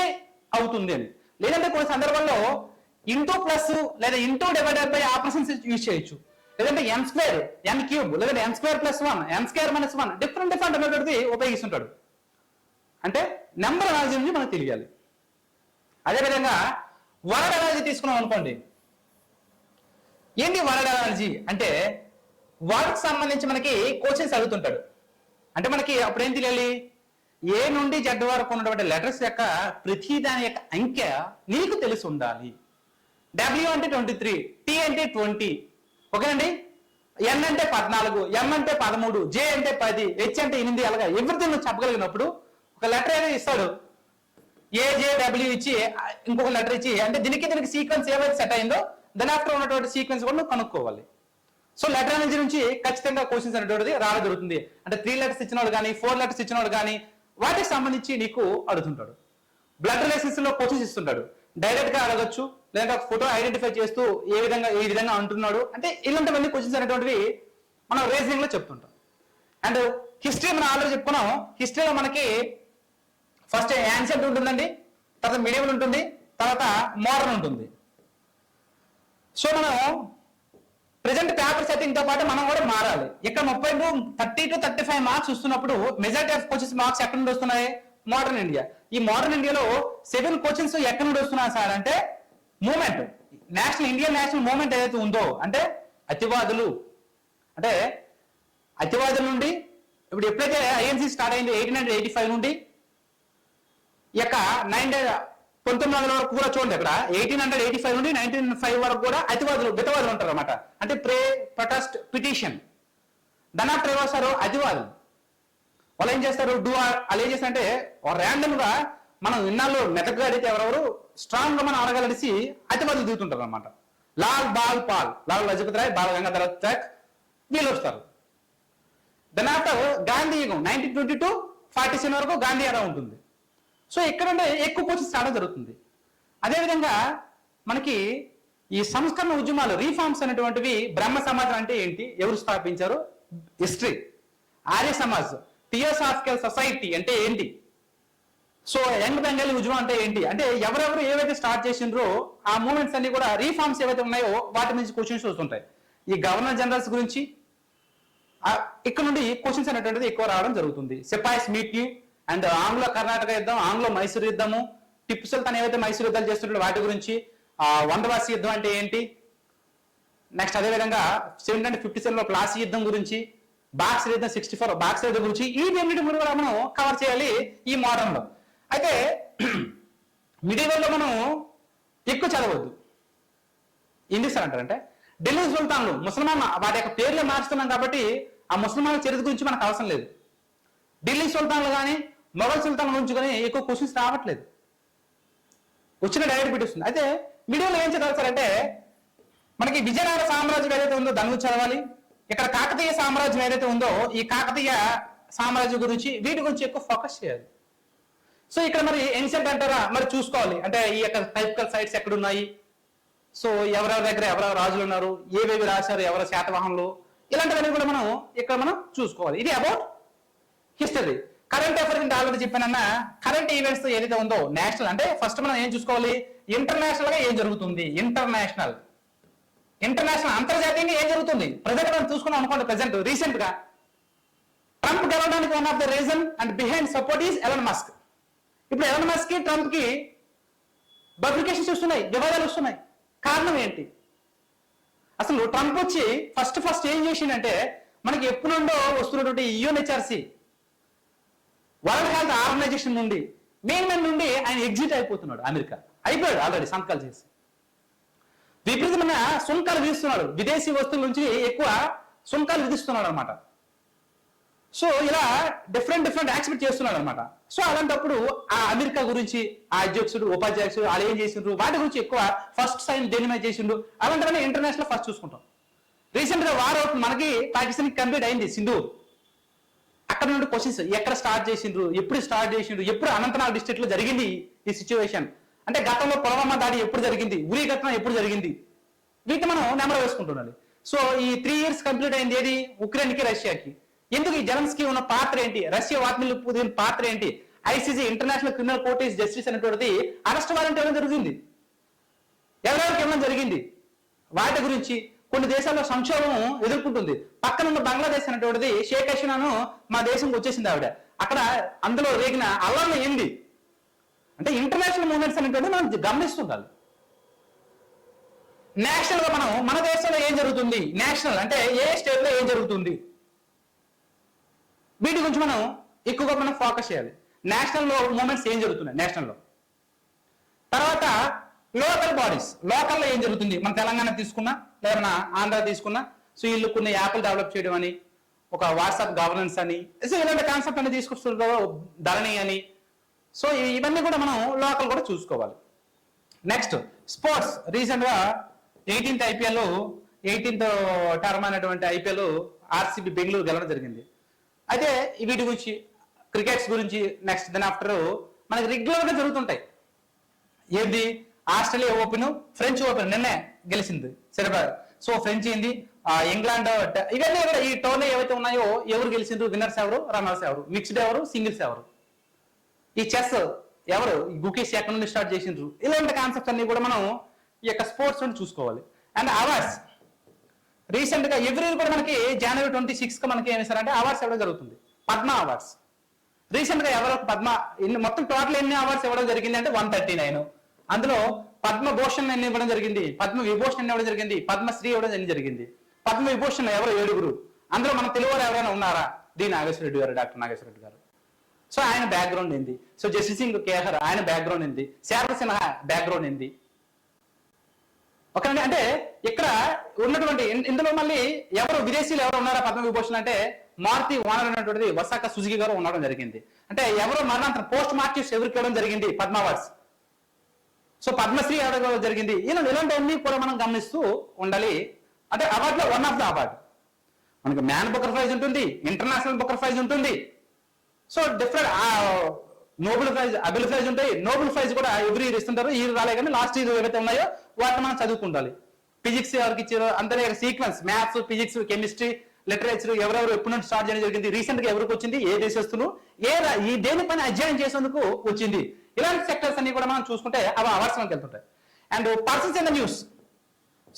అవుతుంది అని. లేదంటే కొన్ని సందర్భాల్లో ఇంటూ ప్లస్ లేదా into divided by operations use చేయొచ్చు. లేదంటే ఎన్ స్క్వేర్ ఎన్ క్యూబ్ లేదంటే ఎన్ స్క్వేర్ ప్లస్ 1 ఎన్ స్క్వేర్ మైనస్ 1 డిఫరెంట్ అనేటువంటిది ఉపయోగిస్తుంటాడు. అంటే నెంబర్ అనాలజీ నుంచి మనకు తెలియాలి. అదేవిధంగా వర్డ్ అనాలజీ తీసుకున్నాం అనుకోండి. ఏంటి వర్డ్ అనాలజీ అంటే వర్డ్కి సంబంధించి మనకి క్వశ్చన్స్ అడుగుతుంటాడు. అంటే మనకి అప్పుడు ఏం తెలియాలి, ఏ నుండి జెడ్ వరకు ఉన్నటువంటి లెటర్స్ యొక్క ప్రతి దాని యొక్క అంకె నీకు తెలిసి ఉండాలి. డబ్ల్యూ అంటే 23, టీ అంటే 20, ఓకేనండి, ఎన్ అంటే 14, ఎం అంటే 13, జే అంటే 10, హెచ్ అంటే 8, అలాగా ఎవ్రీథింగ్ నువ్వు చెప్పగలిగినప్పుడు ఒక లెటర్ అనేది ఇస్తాడు, ఏజేడబ్ల్యూ ఇచ్చి ఇంకొక లెటర్ ఇచ్చి, అంటే దీనికి సీక్వెన్స్ ఏవైతే సెట్ అయిందో దాని ఆఫ్టర్ ఉన్నటువంటి సీక్వెన్స్ కూడా నువ్వు కనుక్కోవాలి. సో లెటర్ అనేది నుంచి ఖచ్చితంగా క్వశ్చన్స్ అనేటువంటిది రావడం జరుగుతుంది. అంటే 3 లెటర్స్ ఇచ్చిన వాళ్ళు కానీ 4 లెటర్స్ ఇచ్చిన వాళ్ళు కానీ వాటికి సంబంధించి నీకు అడుగుతుంటాడు. బ్లడ్ రిలేషన్స్ లో క్వశ్చన్స్ ఇస్తుంటాడు, డైరెక్ట్ గా అడగచ్చు, లేదంటే ఫోటో ఐడెంటిఫై చేస్తూ ఈ విధంగా అంటున్నాడు, అంటే ఇలాంటివన్నీ క్వశ్చన్స్ అనేటువంటివి మనం రీజనింగ్ లో చెప్తుంటాం. అండ్ హిస్టరీ మనం ఆల్రెడీ చెప్పుకున్నాం. హిస్టరీలో మనకి ఫస్ట్ యాన్షియంట్ ఉంటుందండి, తర్వాత మిడివల్ ఉంటుంది, తర్వాత మోడర్న్ ఉంటుంది. సో మనం ప్రెసెంట్ పేపర్ సెట్టింగ్ తో పాటు మనం కూడా మారాలి. ఇక్కడ 30 to 35 మార్క్స్ వస్తున్నప్పుడు మెజారిటీ ఆఫ్ క్వశ్చన్స్ మార్క్స్ ఎక్కడి నుండి వస్తున్నాయి, మోడర్న్ ఇండియా. ఈ మోడర్న్ ఇండియాలో 7 క్వశ్చన్స్ ఎక్కడి నుండి వస్తున్నాయి సార్ అంటే మూమెంట్, ఇండియన్ నేషనల్ మూమెంట్ ఏదైతే ఉందో, అంటే అతివాదులు, అంటే అతివాదుల నుండి ఇప్పుడు ఎప్పుడైతే ఐఎన్సీ స్టార్ట్ అయింది 1885 నుండి ఈ యొక్క 1900 వరకు కూడా చూడండి, ఇక్కడ 1885 నుండి 1905 వరకు కూడా బితవాదులు ఉంటారు అనమాట. అంటే ప్రే, ప్రొటెస్ట్, పిటిషన్. దాని ఆఫ్టర్ ఏమొస్తారు అతివాదులు. వాళ్ళు ఏం చేస్తారు, వాళ్ళు ఏం చేస్తారంటే ర్యాండమ్ గా మనం ఇన్నాళ్ళు మెతకగా అడిగితే ఎవరెవరు స్ట్రాంగ్ గా మనం అడగలడిసి అతివాదులు దిగుతుంటారు అనమాట. లాల్ లజపతి రాయ్, బాల గంగాధర తిలక్ వీళ్ళు వస్తారు. దాని ఆఫ్టర్ గాంధీ యుగం 1920 to 47 వరకు గాంధీ ఎరా ఉంటుంది. సో ఇక్కడ ఎక్కువ క్వశ్చన్స్ రావడం జరుగుతుంది. అదేవిధంగా మనకి ఈ సంస్కరణ ఉద్యమాలు, రీఫార్మ్స్ అనేటువంటివి, బ్రహ్మ సమాజం అంటే ఏంటి, ఎవరు స్థాపించారు, history, Arya Samaj, theosophical society అంటే ఏంటి, సో యంగ్ బెంగాలీ ఉద్యమం అంటే ఏంటి, అంటే ఎవరెవరు ఏవైతే స్టార్ట్ చేసిండ్రో ఆ మూమెంట్స్ అన్ని కూడా రీఫార్మ్స్ ఏవైతే ఉన్నాయో వాటి నుంచి క్వశ్చన్స్ వస్తుంటాయి. ఈ గవర్నర్ జనరల్స్ గురించి ఇక్కడ నుండి క్వశ్చన్స్ అనేటువంటిది ఎక్కువ రావడం జరుగుతుంది. Sepoys meeting and Anglo Karnataka యుద్ధం, ఆంగ్లో మైసూర్ యుద్ధము, టిప్పు సుల్తాన్ ఏవైతే మైసూర్ యుద్ధాలు చేస్తుంటారో వాటి గురించి, వందవాసి యుద్ధం అంటే ఏంటి, నెక్స్ట్ అదేవిధంగా 1757 లో ప్లాసీ యుద్ధం గురించి, బాక్సర్ యుద్ధం 64 బాక్సర్ యుద్ధం గురించి, ఈ రెండింటి గురించి కూడా మనం కవర్ చేయాలి ఈ మోడర్న్ లో. అయితే మిడివల్ లో మనం ఎక్కువ చదవద్దు. ఏం చేస్తారంటారంటే ఢిల్లీ సుల్తాన్లు, ముసల్మాన్, వాటి యొక్క పేర్లే మార్చుతున్నాం కాబట్టి ఆ ముసల్మాన్ల చరిత్ర గురించి మనకు అవసరం లేదు. ఢిల్లీ సుల్తాన్లు కానీ మొఘల్ సుల్తాన్ల గురించి కానీ ఎక్కువ క్వశ్చన్స్ రావట్లేదు, వచ్చిన డైరెక్ట్ పెట్టిస్తుంది. అయితే మీడియాలో ఏం చదవాలి సార్ అంటే మనకి విజయనగర సామ్రాజ్యం ఏదైతే ఉందో దాని గురించి చదవాలి. ఇక్కడ కాకతీయ సామ్రాజ్యం ఏదైతే ఉందో ఈ కాకతీయ సామ్రాజ్యం గురించి, వీటి గురించి ఎక్కువ ఫోకస్ చేయాలి. సో ఇక్కడ మరి ఎన్షియంట్ అంటారా, మరి చూసుకోవాలి అంటే ఈ యొక్క టైపికల్ సైట్స్ ఎక్కడ ఉన్నాయి, సో ఎవరెవరి దగ్గర ఎవరెవరు రాజులు ఉన్నారు, ఏవేవి రాశారు, ఎవరి శాతవాహనులు, ఇలాంటివన్నీ కూడా మనం చూసుకోవాలి. ఇది అబౌట్ హిస్టరీ. కరెంట్ అఫైర్స్ అంటే ఆల్రెడీ చెప్పానన్న, కరెంట్ ఈవెంట్స్ ఏదైతే ఉందో నేషనల్ అంటే ఫస్ట్ మనం ఏం చూసుకోవాలి, ఇంటర్నేషనల్ గా ఏం జరుగుతుంది, ఇంటర్నేషనల్ అంతర్జాతీయంగా ఏం జరుగుతుంది. ప్రజెంట్ మనం చూసుకున్నాం అనుకోండి, ప్రజెంట్ రీసెంట్ గా ట్రంప్ గెలవడానికి one of the reason and behind support is Elon Musk. ఇప్పుడు ఎలన్ మస్క్ కి ట్రంప్ కి బఫికేషన్స్ వస్తున్నాయి, వివాదాలు వస్తున్నాయి. కారణం ఏంటి? అసలు ట్రంప్ వచ్చి ఫస్ట్ ఏం చేసిండంటే, మనకి ఎప్పుడు నుండో వస్తున్నటువంటి యుఎన్హెచ్ఆర్సి వరల్డ్ హెల్త్ ఆర్గనైజేషన్ నుండి మెయిన్ నుండి ఆయన ఎగ్జిట్ అయిపోతున్నాడు. అమెరికా అయిపోయాడు ఆల్రెడీ సంతకాలు చేసి. విపరీతమైన సుంకాలు విధిస్తున్నాడు, విదేశీ వస్తువుల నుంచి ఎక్కువ సుంకాలు విధిస్తున్నాడు అనమాట. సో ఇలా డిఫరెంట్ యాక్సెప్ట్ చేస్తున్నాడు అనమాట. సో అలాంటప్పుడు ఆ అమెరికా గురించి ఆ అధ్యక్షుడు ఉపాధ్యక్షుడు వాళ్ళు ఏం చేసిండ్రు వాటి గురించి ఎక్కువ ఫస్ట్ సైన్ దేని మీద చేసిండు అలాంటివన్నీ ఇంటర్నేషనల్ ఫస్ట్ చూసుకుంటాం. రీసెంట్ గా వార్ అవుట్ మనకి పాకిస్తాన్ కంప్లీట్ అయింది సింధు. అక్కడ నుండి క్వశ్చన్స్ ఎక్కడ స్టార్ట్ చేసిండ్రు, ఎప్పుడు స్టార్ట్ చేసిండ్రు, ఎప్పుడు అనంతనాగ్ డిస్ట్రిక్ట్ లో జరిగింది ఈ సిచ్యువేషన్, అంటే గతంలో పుల్వామా దాడి ఎప్పుడు జరిగింది, ఉరి ఘటన ఎప్పుడు జరిగింది, వీటిని మనం నెంబర్ వేసుకుంటున్నాం. సో ఈ 3 years కంప్లీట్ అయింది ఏది ఉక్రెయిన్ కి రష్యాకి. ఎందుకు ఈ జెలెన్స్కీ ఉన్న పాత్ర ఏంటి, రష్యా వార్మిల్ పుతిన్ పాత్ర ఏంటి, ICG international criminal court is justice అనేటువంటిది అరెస్ట్ వారెంట్ ఇవ్వడం జరిగింది, ఎవరెవరికి ఇవ్వడం జరిగింది, వాటి గురించి కొన్ని దేశాల్లో సంక్షోభం ఎదుర్కొంటుంది. పక్కన ఉన్న బంగ్లాదేశ్ అనేటువంటిది షేక్ హసీనాను మా దేశంకి వచ్చేసింది ఆవిడ, అక్కడ అందులో రేగిన అల్లం ఏంది అంటే ఇంటర్నేషనల్ మూవ్మెంట్స్ అనేటువంటి మనం గమనిస్తుండాలి. నేషనల్ గా మనం మన దేశంలో ఏం జరుగుతుంది, నేషనల్ అంటే ఏ స్టేట్ లో ఏం జరుగుతుంది, వీటి గురించి మనం ఎక్కువగా మనం ఫోకస్ చేయాలి. నేషనల్ లో మూమెంట్స్ ఏం జరుగుతున్నాయి నేషనల్లో. తర్వాత లోకల్ బాడీస్, లోకల్లో ఏం జరుగుతుంది, మన తెలంగాణ తీసుకున్నా లేదా ఆంధ్ర తీసుకున్నా, సో వీళ్ళు కొన్ని యాప్లు డెవలప్ చేయడం అని, ఒక వాట్సాప్ గవర్నెన్స్ అని, సో ఇలాంటి కాన్సెప్ట్ అనేది తీసుకొస్తున్నారు, ధరణి అని. సో ఇవన్నీ కూడా మనం లోకల్ కూడా చూసుకోవాలి. Next sports. రీసెంట్ గా 18th IPL 18th టర్మ్ అనేటువంటి IPL ఆర్సీబీ బెంగళూరు గెలవడం జరిగింది. అయితే వీటి గురించి క్రికెట్స్ గురించి నెక్స్ట్ దెన్ ఆఫ్టర్ మనకి రెగ్యులర్ గా జరుగుతుంటాయి. ఏంది ఆస్ట్రేలియా ఓపెన్, ఫ్రెంచ్ ఓపెన్ నిన్నే గెలిచింది సెరబర్. సో ఫ్రెంచ్ ఏంది, ఇంగ్లాండ్, ఇవన్నీ కూడా ఈ టోర్నీ ఏవైతే ఉన్నాయో ఎవరు గెలిచిండ్రు, విన్నర్స్ ఎవరు, రన్నర్స్ ఎవరు, మిక్స్డ్ ఎవరు, సింగిల్స్ ఎవరు, ఈ చెస్ ఎవరు, గుకీస్ ఎక్కడ నుండి స్టార్ట్ చేసిండ్రు, ఇలాంటి కాన్సెప్ట్స్ అన్ని కూడా మనం ఈ యొక్క స్పోర్ట్స్ నుండి చూసుకోవాలి. అండ్ అవార్డ్స్ రీసెంట్ గా ఎవ్రీ కూడా మనకి January 26 మనకి ఏమి సార్ అంటే అవార్డ్స్ ఇవ్వడం జరుగుతుంది, పద్మ అవార్డ్స్. రీసెంట్ గా ఎవరో పద్మ మొత్తం టోటల్ ఎన్ని అవార్డ్స్ ఇవ్వడం జరిగింది అంటే 139. అందులో పద్మభూషణ్ ఎన్ని ఇవ్వడం జరిగింది, పద్మ విభూషణ్ ఎన్ని ఇవ్వడం జరిగింది, పద్మశ్రీ ఇవ్వడం జరిగింది. పద్మ విభూషణ్ ఎవరు 7. అందులో మన తెలుగు వారు ఎవరైనా ఉన్నారా, డి నాగేశ్వర రెడ్డి గారు, డాక్టర్ నాగేశ్వర రెడ్డి గారు. సో ఆయన బ్యాక్గ్రౌండ్ ఏంది, సో జస్టిస్ సింగ్ కేహర్ ఆయన బ్యాక్గ్రౌండ్ ఏంది, శారద సిన్హా బ్యాక్గ్రౌండ్ ఏంది. ఓకేనండి. అంటే ఇక్కడ ఉన్నటువంటి ఇందులో మళ్ళీ ఎవరు విదేశీయులు ఎవరు ఉన్నారా పద్మ విభూషణ్ అంటే మారుతి ఓనర్ అనేటువంటిది వసాక సుజుకి గారు ఉండడం జరిగింది. అంటే ఎవరు మరణాంతరం పోస్ట్ మార్టిస్ ఎవరికి ఇవ్వడం జరిగింది, పద్మ అవార్డ్స్. సో పద్మశ్రీ ఇవ్వడం జరిగింది. ఇలాంటివన్నీ కూడా మనం గమనిస్తూ ఉండాలి. అంటే అవార్డులో వన్ ఆఫ్ ద అవార్డు మనకి మ్యాన్ బుకర్ ప్రైజ్ ఉంటుంది, ఇంటర్నేషనల్ బుకర్ ప్రైజ్ ఉంటుంది. So different Nobel prize, Abel prize ఉంటాయి. నోబెల్ ప్రైజ్ కూడా ఎవ్రీ ఇయర్ ఇస్తుంటారు, ఈ ఇయర్ రాలే కానీ లాస్ట్ ఇయర్ ఏవైతే ఉన్నాయో వాటిని మనం చదువుకుంటాలి. ఫిజిక్స్ ఎవరికి ఇచ్చారు అంతే sequence, maths, physics, chemistry, literature ఎవరెవరు ఎప్పటి నుంచి స్టార్ట్ చేయడం జరిగింది, రీసెంట్ గా ఎవరికి వచ్చింది, ఏ దేశస్తులు ఈ దేనిపైన అధ్యయనం చేసేందుకు వచ్చింది, ఇలాంటి సెక్టర్స్ అన్ని కూడా మనం చూసుకుంటే అవి అవార్డ్స్ మనకి వెళ్తుంటాయి. And persons in the news.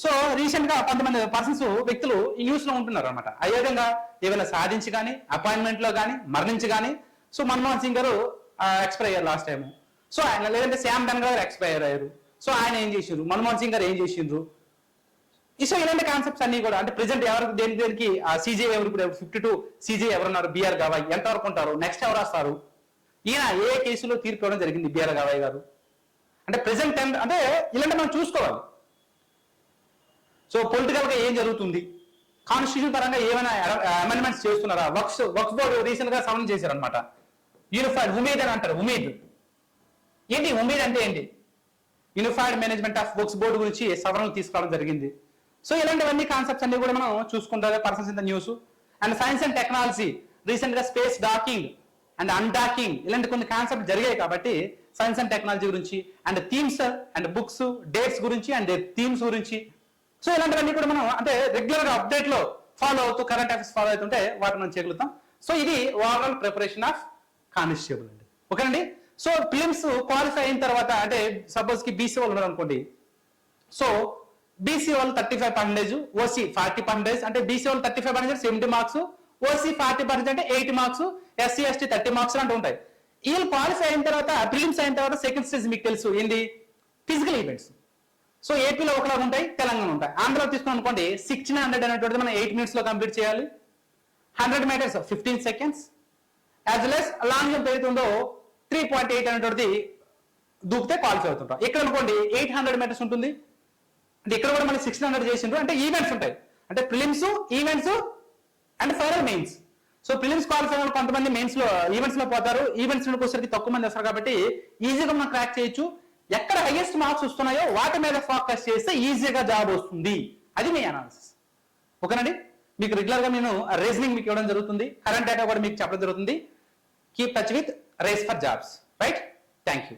So recent గా 10 పర్సన్స్ వ్యక్తులు ఈ న్యూస్ లో ఉంటున్నారు అనమాట. అదేవిధంగా ఏమైనా సాధించి కానీ, అపాయింట్మెంట్ లో కానీ, మరణించి కానీ. సో మన్మోహన్ సింగ్ గారు ఎక్స్పైర్ అయ్యారు లాస్ట్ టైం. సో ఆయన లేదంటే శ్యామ్ ధన్ గారు ఎక్స్పైర్ అయ్యారు. సో ఆయన ఏం చేసిండ్రు, మన్మోహన్ సింగ్ గారు ఏం చేసిండ్రు. సో ఇలాంటి కాన్సెప్ట్స్ అన్ని కూడా అంటే ప్రెసెంట్ ఎవరికి దేనికి సీజే ఎవరు, ఇప్పుడు 52 సీజే ఎవరున్నారు, బిఆర్ గవాయ్ ఎంతవరకు ఉంటారు, నెక్స్ట్ ఎవరు వస్తారు, ఈయన ఏ కేసులో తీర్పు ఇవ్వడం జరిగింది బిఆర్ గవాయ్ గారు. అంటే ప్రెసెంట్ అంటే ఇలాంటి మనం చూసుకోవాలి. సో పొలిటికల్ గా ఏం జరుగుతుంది, కాన్స్టిట్యూషన్ పరంగా ఏమైనా అమెండ్మెంట్స్ చేస్తున్నారా, వక్ఫ్ బోర్డు రీసెంట్ గా సవరణ చేశారనమాట. యూనిఫైడ్ ఉమేద్ అని అంటారు. ఉమేద్ ఏంటి, ఉమేద్ అంటే ఏంటి, unified management of Waqf board గురించి సవరణలు తీసుకురావడం జరిగింది. సో ఇలాంటివన్నీ కాన్సెప్ట్స్ అన్ని కూడా మనం చూసుకుంటారు persons in the news. And science and technology recent గా స్పేస్ డాకింగ్ అండ్ అన్డాకింగ్ ఇలాంటి కొన్ని కాన్సెప్ట్ జరిగాయి కాబట్టి సైన్స్ అండ్ టెక్నాలజీ గురించి and themes and books dates గురించి అండ్ థీమ్స్ గురించి. సో ఇలాంటివన్నీ కూడా మనం అంటే రెగ్యులర్ గా అప్డేట్ లో ఫాలో అవుతూ కరెంట్ అఫైర్స్ ఫాలో అవుతుంటే వాటిని మనం చేయగలుగుతాం. సో ఇది ఓవరాల్ ప్రిపరేషన్ ఆఫ్ కానిస్టేబుల్ అండి. ఓకేనండి. సో ఫిలిమ్స్ క్వాలిఫై అయిన తర్వాత అంటే సపోజ్ కి బీసీ వాళ్ళు ఉన్నారు అనుకోండి. సో బీసీ వాళ్ళు 35%, ఓసీ 40%. అంటే బీసీ వాళ్ళు 35% 70 మార్క్స్, ఓసీ 40% అంటే 8 మార్క్స్, ఎస్సీ ఎస్టీ 30 మార్క్స్ అంటూ ఉంటాయి. వీళ్ళు క్వాలిఫై అయిన తర్వాత ప్రిలిమ్స్ అయిన తర్వాత సెకండ్ స్టేజ్ మీకు తెలుసు ఏంది, ఫిజికల్ ఈవెంట్స్. సో ఏపీలో ఒకలాగా ఉంటాయి, తెలంగాణ ఉంటాయి. ఆంధ్రలో తీసుకున్నాం అనుకోండి 1600 అనేటువంటిది మనం 8 minutes లో కంప్లీట్ చేయాలి. 100 meters 15 seconds. As well as long jump ఏదైతే ఉందో 3.8 అనేటువంటిది దూకితే క్వాలిఫై అవుతుంటాం. ఇక్కడ అనుకోండి 800 meters ఉంటుంది. అంటే ఇక్కడ కూడా మళ్ళీ 1600 చేసిండ్రు. అంటే ఈవెంట్స్ ఉంటాయి, అంటే prelims, events and final mains. So prelims qualify కొంతమంది మెయిన్స్ లో ఈవెంట్స్ లో పోతారు, ఈవెంట్స్ లోకి వచ్చేసరికి తక్కువ మంది వస్తారు కాబట్టి ఈజీగా మనం క్రాక్ చేయొచ్చు. ఎక్కడ హైయెస్ట్ మార్క్స్ వస్తున్నాయో వాటి మీద ఫోకస్ చేస్తే ఈజీగా జాబ్ వస్తుంది. అది మీ అనాలిసిస్. ఓకేనండి. మీకు రెగ్యులర్ గా నేను రీజనింగ్ మీకు ఇవ్వడం జరుగుతుంది, కరెంట్ డేటా కూడా మీకు చెప్పడం జరుగుతుంది. Keep touch with race for jobs. Right. Thank you.